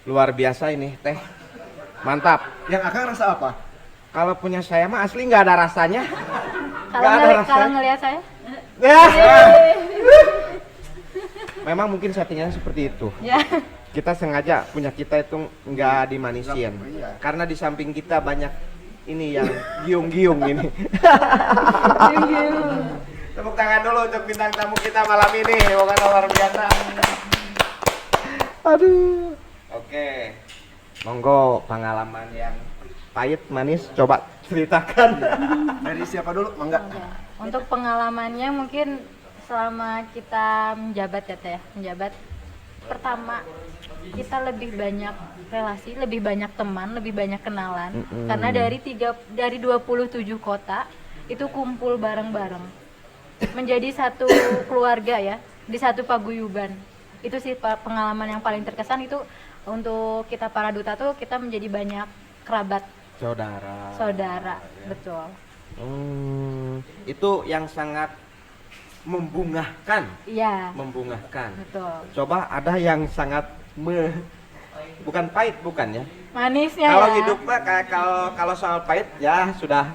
Luar biasa ini teh. Mantap.
Yang akan rasa apa?
Kalau punya saya mah asli nggak ada rasanya.
Kalau
Nggak ada
kalau
rasanya.
ngelihat saya,
Ya. Memang mungkin settingannya seperti itu.
ya.
Kita sengaja punya kita itu nggak dimanisin.
Iya.
Karena di samping kita banyak ini yang giung-giung ini. Tepuk tangan dulu untuk bintang tamu kita malam ini. Pokoknya luar biasa. Aduh. Oke. Monggo pengalaman yang pahit manis coba ceritakan.
Dari siapa dulu? Mangga.
Untuk pengalamannya mungkin selama kita menjabat ya teh, menjabat pertama kita lebih banyak relasi, lebih banyak teman, lebih banyak kenalan. Karena dari 27 kota itu kumpul bareng-bareng. Menjadi satu keluarga ya, di satu paguyuban. Itu sih pengalaman yang paling terkesan itu untuk kita para duta tuh kita menjadi banyak kerabat, saudara, betul.
Itu yang sangat membungahkan.
Iya,
Membungahkan.
betul.
Coba ada yang sangat bukan pahit bukan ya.
Manisnya
Kalau
ya.
hidup mah kalau soal pahit ya sudah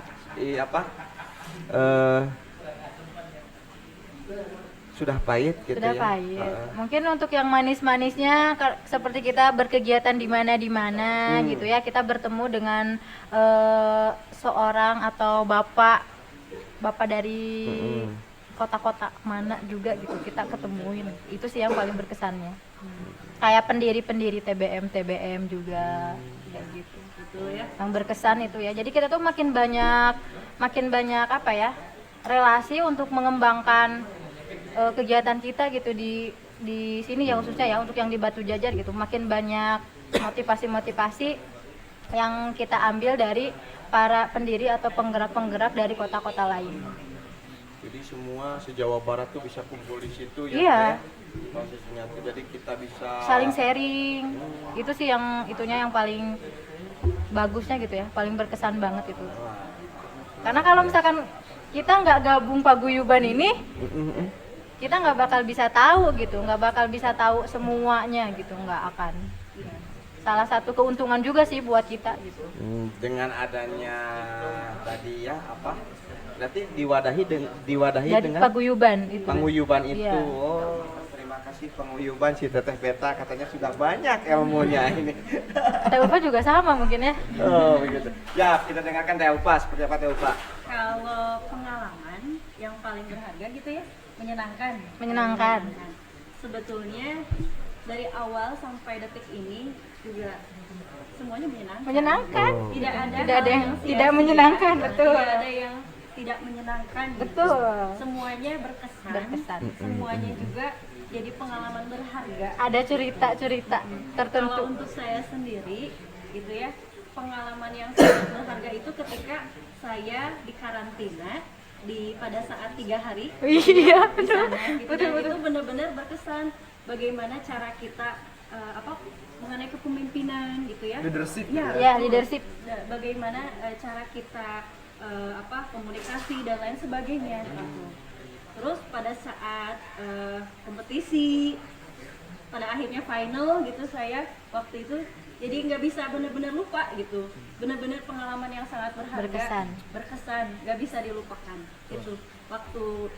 sudah pahit gitu
Sudah
ya.
pahit. Mungkin untuk yang manis-manisnya seperti kita berkegiatan di mana gitu ya, kita bertemu dengan seorang atau bapak dari kota-kota mana juga gitu kita ketemuin. Itu sih yang paling berkesannya. Kayak pendiri-pendiri TBM juga kayak gitu.
Gitu ya.
Yang berkesan itu ya. Jadi kita tuh makin banyak apa ya? Relasi untuk mengembangkan kegiatan kita gitu di sini ya, khususnya ya untuk yang di Batu Jajar gitu. Makin banyak motivasi yang kita ambil dari para pendiri atau penggerak-penggerak dari kota-kota lain.
Jadi semua se-Jawa Barat tuh bisa kumpul di situ ya.
Iya.
Prosesnya tuh jadi kita bisa
Saling sharing. Itu sih yang itunya yang paling bagusnya gitu ya, paling berkesan banget itu. Karena kalau misalkan kita nggak gabung paguyuban ini, kita nggak bakal bisa tahu gitu, nggak bakal bisa tahu semuanya gitu, nggak akan. Salah satu keuntungan juga sih buat kita gitu.
Dengan adanya tadi ya berarti diwadahi
Jadi
dengan
paguyuban itu.
penguyuban itu.
Iya.
Oh, terima kasih penguyuban si Teteh Beta, katanya sudah banyak ilmunya ini.
Teh Upa juga sama mungkin ya.
Oh, begitu. Ya, kita dengarkan Teh Upa, seperti apa Teh Upa?
Kalau pengalaman yang paling berharga gitu ya, menyenangkan.
Menyenangkan.
Sebetulnya dari awal sampai detik ini juga semuanya menyenangkan.
Menyenangkan.
Oh.
Tidak ada
Tidak ada
hal
yang
sia-sia.
tidak menyenangkan, betul.
Tidak ada yang tidak menyenangkan. gitu.
Betul.
Semuanya berkesan.
Berkesan.
Semuanya juga jadi pengalaman berharga.
Ada cerita-cerita
Kalau
tertentu.
untuk saya sendiri gitu ya, pengalaman yang sangat berharga itu ketika saya di karantina pada saat 3 hari
Iya,
di sana gitu.
betul,
Dan
betul.
itu benar-benar berkesan bagaimana cara kita mengenai kepemimpinan gitu ya.
Leadership
Ya,
Ya,
betul.
leadership.
Bagaimana cara kita komunikasi dan lain sebagainya gitu. Terus pada saat kompetisi pada akhirnya final gitu, saya waktu itu jadi nggak bisa benar-benar lupa gitu, benar-benar pengalaman yang sangat berharga, berkesan nggak bisa dilupakan itu waktu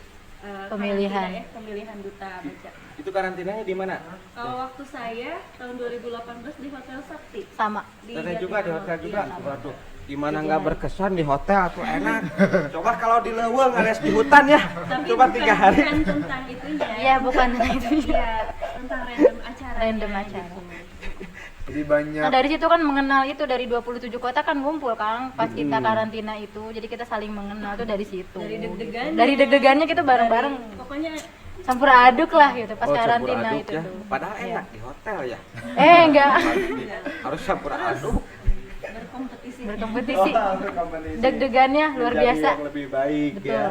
Pemilihan.
pemilihan duta baca.
Itu karantinanya di mana?
Kalau waktu saya tahun 2018 di Hotel Sakti
Sama.
di
Teteh juga di hotel juga.
Iya, sama.
Waduh, gimana nggak berkesan di hotel tuh enak. Coba kalau di Leuweung alias di hutan ya.
Tapi
Coba 3 hari.
bukan tentang itunya.
Iya, bukan itu.
Iya, tentang random acara.
Random acara.
Jadi banyak
Nah, dari situ kan mengenal itu dari 27 kota kan ngumpul Kang pas kita karantina itu. Jadi kita saling mengenal tuh dari situ.
Dari deg-degan.
Dari deg-degannya kita bareng-bareng
Pokoknya
campur aduk lah gitu pas
campur
karantina
aduk
itu
ya.
tuh.
Padahal
Iya.
enak di hotel ya.
Enggak.
Harus campur aduk.
berkompetisi.
Berkompetisi.
kompetisi.
Deg-degannya luar
Menjadi
biasa.
yang lebih baik
Betul.
ya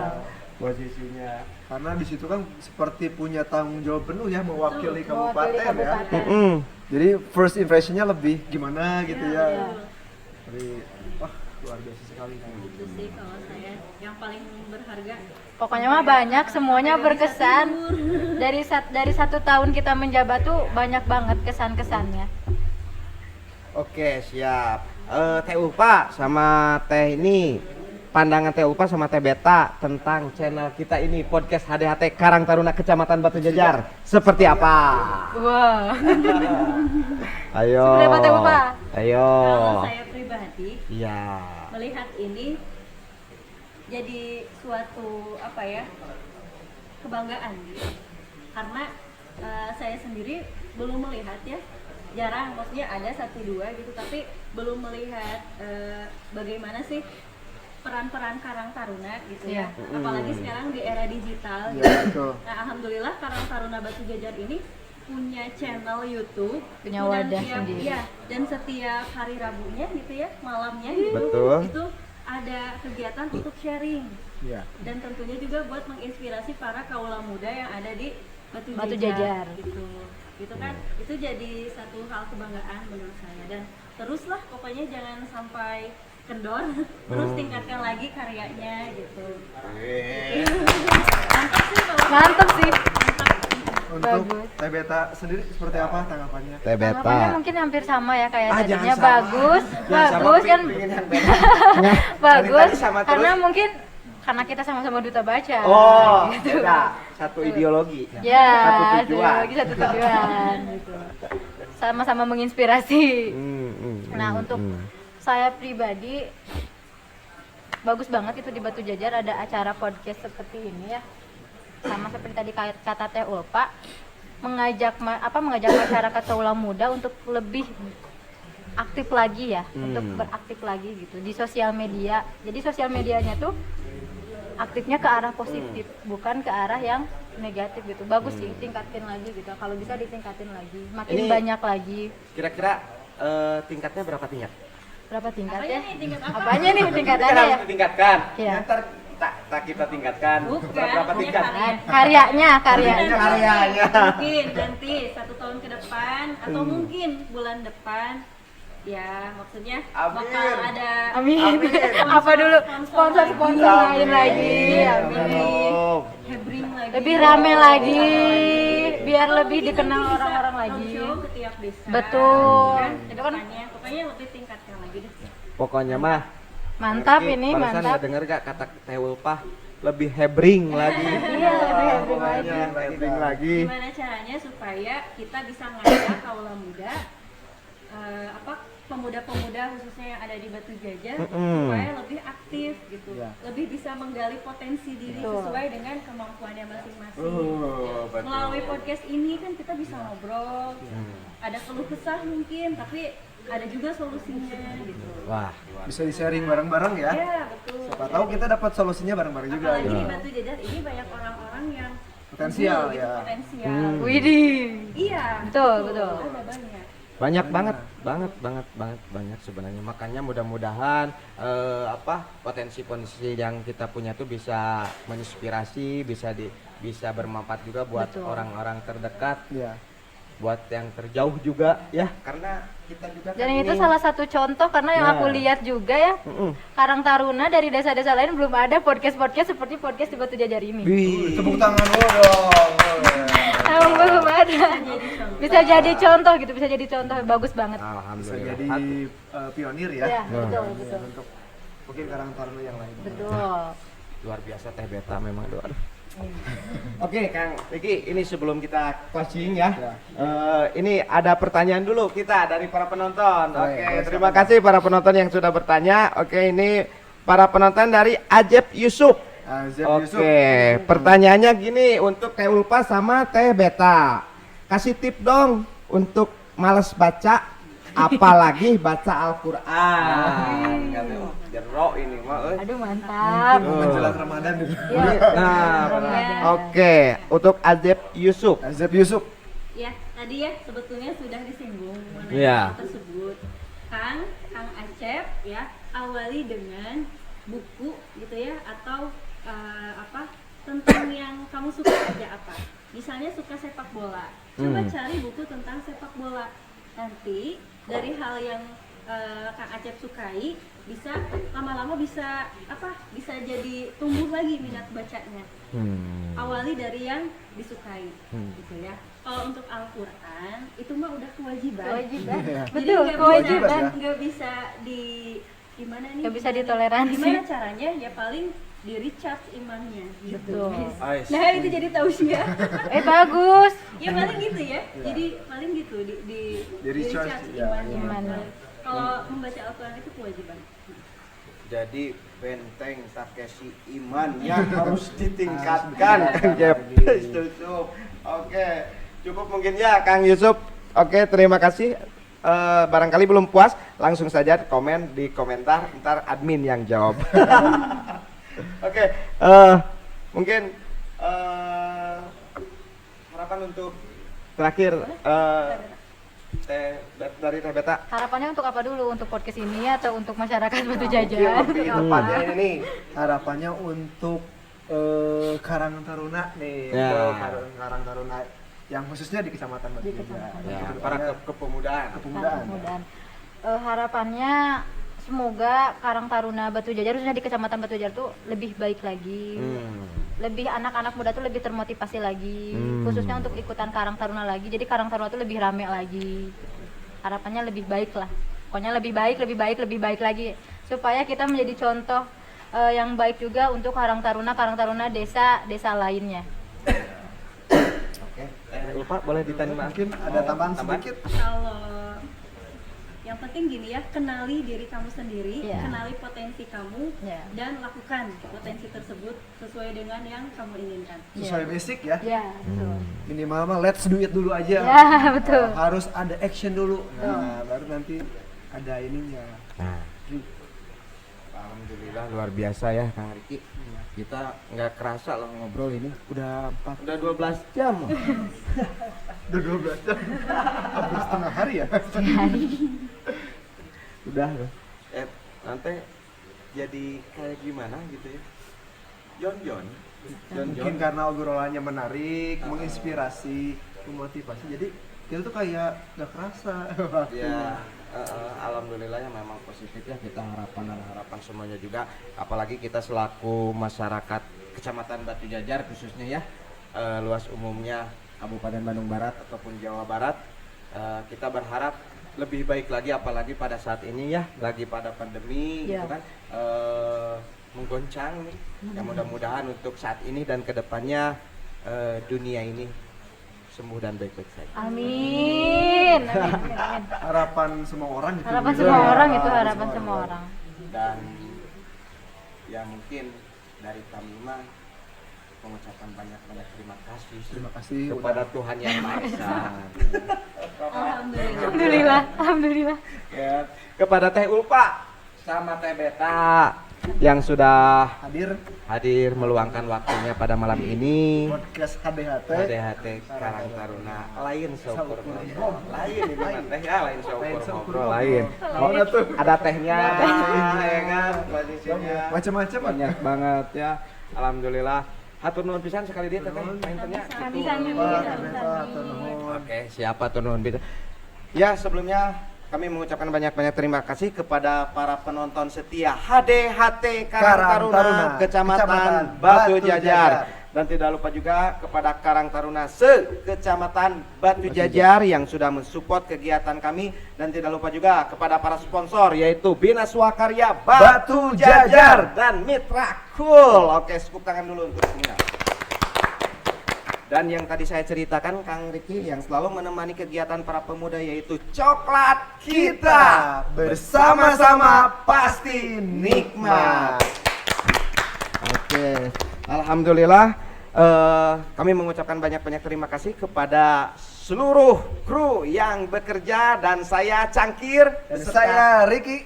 posisinya.
Karena di situ kan seperti punya tanggung jawab penuh ya mewakili
Mewakili
kabupaten ya.
kabupaten.
Jadi first impressionnya lebih gimana gitu
Iya,
ya.
betul.
Jadi wah luar biasa sekali.
Itu sih kalau saya yang paling berharga.
Pokoknya mah banyak, semuanya
Sampai nggak bisa
berkesan.
tidur.
Dari 1 tahun kita menjabat tuh banyak banget kesan-kesannya.
Oke, siap. Teh Upa sama Teh ini, pandangan Teh Upa sama Teh Beta tentang channel kita ini, podcast HDHT Karang Taruna Kecamatan Batu Jajar, seperti apa?
Wah.
Ayo.
Seperti apa, Teh Upa?
Ayo.
Kalau saya pribadi
Iya.
melihat ini jadi suatu kebanggaan gitu. Karena saya sendiri belum melihat ya, jarang, maksudnya ada 1-2 gitu, tapi belum melihat bagaimana sih peran-peran Karang Taruna gitu ya. Apalagi sekarang di era digital
Iya,
gitu.
betul.
Nah, alhamdulillah Karang Taruna Batu Jajar ini punya channel YouTube,
Punya
dan
wadah
tiap-
sendiri.
iya, dan setiap hari Rabunya gitu ya, malamnya gitu,
Betul.
itu ada kegiatan untuk sharing.
Iya.
Dan tentunya juga buat menginspirasi para kaula muda yang ada di Batu
Batu
Jajar,
Jajar.
gitu kan. Itu jadi satu hal kebanggaan menurut saya, dan teruslah pokoknya jangan sampai kendor, terus tingkatkan lagi karyanya gitu. Mantap sih kalau
Mantap sih.
mantap.
Untuk
Bagus.
Teh Beta sendiri seperti apa tanggapannya?
Teh Beta.
Tanggapannya mungkin hampir sama ya kayak
Ah,
tadinya.
jangan sama.
Bagus,
Jangan sama,
bagus kan,
pengen yang beda.
bagus.
Tadi sama terus.
Karena mungkin karena kita sama-sama duta baca.
Oh,
gitu.
beda. Satu ideologi.
Ya,
Satu tujuan.
satu tujuan gitu. Sama-sama menginspirasi. Nah, untuk saya pribadi bagus banget itu di Batu Jajar ada acara podcast seperti ini ya. Sama seperti tadi kata Teh Ulpa, mengajak masyarakat kaula muda untuk lebih aktif lagi ya, untuk beraktif lagi gitu di sosial media. Jadi sosial medianya tuh aktifnya ke arah positif, bukan ke arah yang negatif gitu. Bagus sih, tingkatin lagi gitu. Kalau bisa ditingkatin lagi, makin
Ini-
banyak lagi.
Kira-kira tingkatnya berapa tingkat?
Berapa tingkatnya?
Apanya nih, tingkat apa?
Apanya nih
Kan
tingkatannya ya?
harus ditingkatkan.
Iya.
Ntar tak kita tingkatkan.
Bukan,
Berapa
pokoknya
tingkat?
Karyanya.
Karyanya.
Mungkin nanti 1 tahun ke depan atau mungkin bulan depan ya maksudnya
Amin.
bakal ada
Amin.
Amin.
Apa dulu? Sponsor lain lagi. Amin.
hebring lagi.
Lebih rame lagi, biar
Atau
lebih
mungkin
dikenal
nanti bisa
orang-orang lagi.
roadshow ke tiap desa.
Betul.
Kan?
Itu kan
Pokoknya lebih tingkatkan lagi deh.
Pokoknya mah
mantap
ngerti,
ini,
barusan
mantap.
nggak denger gak kata Teh Ulpah lebih hebring lagi.
Iya, lebih hebring lagi.
Hebring lagi.
Gimana caranya supaya kita bisa ngajak kaula muda pemuda-pemuda khususnya yang ada di Batu Jajar supaya lebih aktif gitu, lebih bisa menggali potensi diri
Betul.
sesuai dengan kemampuannya masing-masing.
betul.
Melalui podcast ini kan kita bisa ngobrol, ada keluh kesah mungkin, tapi ada juga solusinya gitu.
Wah,
Bisa di-sharing bareng-bareng ya.
Ya betul.
Siapa tahu kita dapat solusinya bareng-bareng juga.
Apalagi
gitu.
di Batu Jajar ini banyak orang-orang yang
Potensial,
unggul gitu,
ya.
potensial.
Widih.
Iya.
Betul, betul.
Ada banyak.
banyak banget sebenarnya. Makanya mudah-mudahan potensi-potensi yang kita punya tuh bisa menginspirasi, bisa bermanfaat juga buat
Betul.
orang-orang terdekat,
Iya.
buat yang terjauh juga ya, karena kita juga
Dan
kan
itu
ini-
salah satu contoh karena yang
Nah.
aku lihat juga ya,
Mm-mm.
Karang Taruna dari desa-desa lain belum ada podcast-podcast seperti podcast di Batu Jajar ini.
Wih.
Tepuk tangan dulu dong.
Emang belum ada. Bisa jadi contoh gitu, bisa jadi contoh bagus banget.
Bisa
Alhamdulillah.
jadi pionir ya.
Ya, betul, betul.
Untuk mungkin Karang Taruna yang lain.
Betul.
Luar biasa Teh Beta memang doa. Oke Kang Riki, ini sebelum kita closing ya, ini ada pertanyaan dulu kita dari para penonton. Oke,
boleh,
terima
silakan.
kasih para penonton yang sudah bertanya. Oke, ini para penonton dari Ajep Yusuf.
Azeb Yusuf.
Oke, pertanyaannya gini untuk Teh Ulpa sama Teh Beta. Kasih tip dong untuk males baca, apalagi baca Al-Qur'an. Jero ini mah.
Aduh, mantap.
Mungkin menjelang Ramadan gitu.
Ya.
Nah,
Ramadan.
oke, untuk Ajep Yusuf.
Azeb Yusuf.
Ya, tadi ya sebetulnya sudah disinggung mengenai
Iya.
hal tersebut. Kang Acep ya, awali dengan buku gitu ya atau tentang yang kamu suka aja apa. Misalnya suka sepak bola. Coba cari buku tentang sepak bola. Nanti dari hal yang Kang Acep sukai bisa lama-lama bisa jadi tumbuh lagi minat bacanya. Awali dari yang disukai gitu ya. Kalau untuk Al-Qur'an itu mah udah kewajiban.
Kewajiban.
Jadi
Betul,
nggak
kewajiban.
nggak bisa di gimana nih?
Nggak bisa ditoleransi.
Gimana caranya? Ya paling di recharge imannya gitu.
Betul.
Nah itu jadi tausiah.
Bagus.
Ya paling gitu ya. Jadi paling gitu di
recharge, ya,
imannya.
imannya.
Kalau membaca Al-Qur'an itu kewajiban.
Jadi benteng Takeshi iman yang harus ditingkatkan Kang Jep Yusuf. Oke, cukup mungkin ya Kang Yusuf. Oke, terima kasih. Barangkali belum puas, langsung saja komen di komentar, ntar admin yang jawab. Oke, mungkin harapan untuk terakhir dari Teh Beta.
Harapannya untuk apa dulu? Untuk podcast ini atau untuk masyarakat Batu Jajar?
Lebih tepatnya ini.
Harapannya untuk Karang Taruna nih,
Ya.
untuk Karang Taruna yang khususnya di Kecamatan Batu Jajar.
Ya, para kepemudaan.
Kepemudaan.
Mudah-mudahan. Harapannya semoga Karang Taruna Batu Jajar, khususnya di Kecamatan Batu Jajar tuh lebih baik lagi. Lebih anak-anak muda tuh lebih termotivasi lagi, khususnya untuk ikutan Karang Taruna lagi. Jadi Karang Taruna tuh lebih rame lagi. Harapannya lebih baik lah. Pokoknya lebih baik lagi supaya kita menjadi contoh yang baik juga untuk Karang Taruna desa lainnya.
Oke. Lupa boleh ditanya
Mungkin ada tambahan sedikit.
Kalau yang penting gini ya, kenali diri kamu sendiri,
Iya.
kenali potensi kamu,
Iya.
dan lakukan potensi tersebut sesuai dengan yang kamu inginkan.
Sesuai basic ya.
Ya, betul.
Minimal mah let's do it dulu aja.
Ya, betul.
Harus ada action dulu. Nah, baru nanti ada ininya.
Nah, alhamdulillah luar biasa ya Kang Riki. Kita nggak kerasa loh ngobrol ini. Udah 12 jam.
Udah 12 jam. Hampir setengah hari ya.
Udah loh. Nanti jadi kayak gimana gitu ya? Jon.
Mungkin karena obrolannya menarik, menginspirasi, memotivasi. Jadi kita tuh kayak gak kerasa waktu.
Ya, alhamdulillah ya memang positif ya, kita harapan semuanya juga, apalagi kita selaku masyarakat Kecamatan Batu Jajar khususnya ya, luas umumnya Kabupaten Bandung Barat ataupun Jawa Barat, kita berharap lebih baik lagi, apalagi pada saat ini ya, lagi pada pandemi
Ya.
gitu kan, menggoncang nih. Ya mudah-mudahan untuk saat ini dan kedepannya dunia ini sembuh dan baik-baik saja.
Amin.
Harapan semua orang gitu.
Harapan
juga.
semua orang itu harapan semua orang.
Dan ya mungkin dari kami mah mengucapkan banyak-banyak terima kasih
Terima kasih
kepada Tuhan Yang Maha Esa.
Alhamdulillah.
Alhamdulillah.
Ya, kepada Teh Ulpa sama Teh Beta yang sudah hadir meluangkan waktunya pada malam ini.
Podcast HDHT.
HDHT Karang Taruna lain seukur ngobrol. Lain ini mah teh ya, lain seukur ngobrol lain. Oh, ada tehnya, ya kan, posisinya.
Macam-macam
Banyak banget ya. Alhamdulillah. Hatur nuhun pisan sekali dia teh mainnya. Oke, siapa tuh nuhun pisan. Ya, sebelumnya kami mengucapkan banyak-banyak terima kasih kepada para penonton setia HDHT Karang Taruna Kecamatan Batu Jajar. Dan tidak lupa juga kepada Karang Taruna se-Kecamatan Batu Jajar yang sudah mensupport kegiatan kami. Dan tidak lupa juga kepada para sponsor yaitu Bina Swakarya Batu Jajar dan Mitra Cool. Oke, tepuk tangan dulu untuk semua. Dan yang tadi saya ceritakan Kang Riki yang selalu menemani kegiatan para pemuda yaitu Coklat Kita bersama-sama pasti nikmat. Oke, alhamdulillah kami mengucapkan banyak-banyak terima kasih kepada seluruh kru yang bekerja dan saya Cangkir
Dan saya Riki.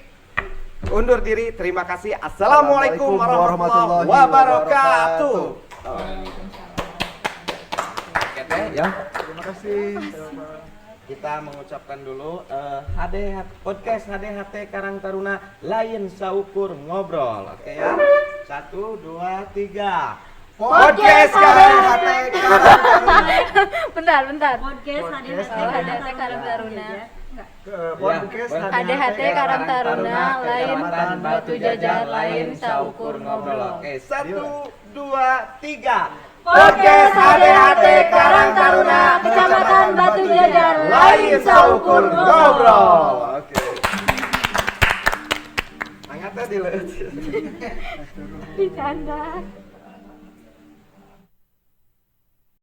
undur diri. Terima kasih. Assalamualaikum warahmatullahi wabarakatuh. Ya.
Terima kasih.
Kita mengucapkan dulu podcast HDHT Karang Taruna lain saukur ngobrol. Oke ya. 1, 2, 3. Podcast HDHT Karang Taruna.
Bentar.
Podcast
HDHT Karang Taruna.
Podcast
HDHT Karang Taruna lain Batu Jajar lain saukur ngobrol.
Oke, 1, 2, 3. Podcast HDHT Karang Taruna
Kecamatan Batu Jajar
lain saukur ngobrol. Oke. Angkat tadi.
Bercanda.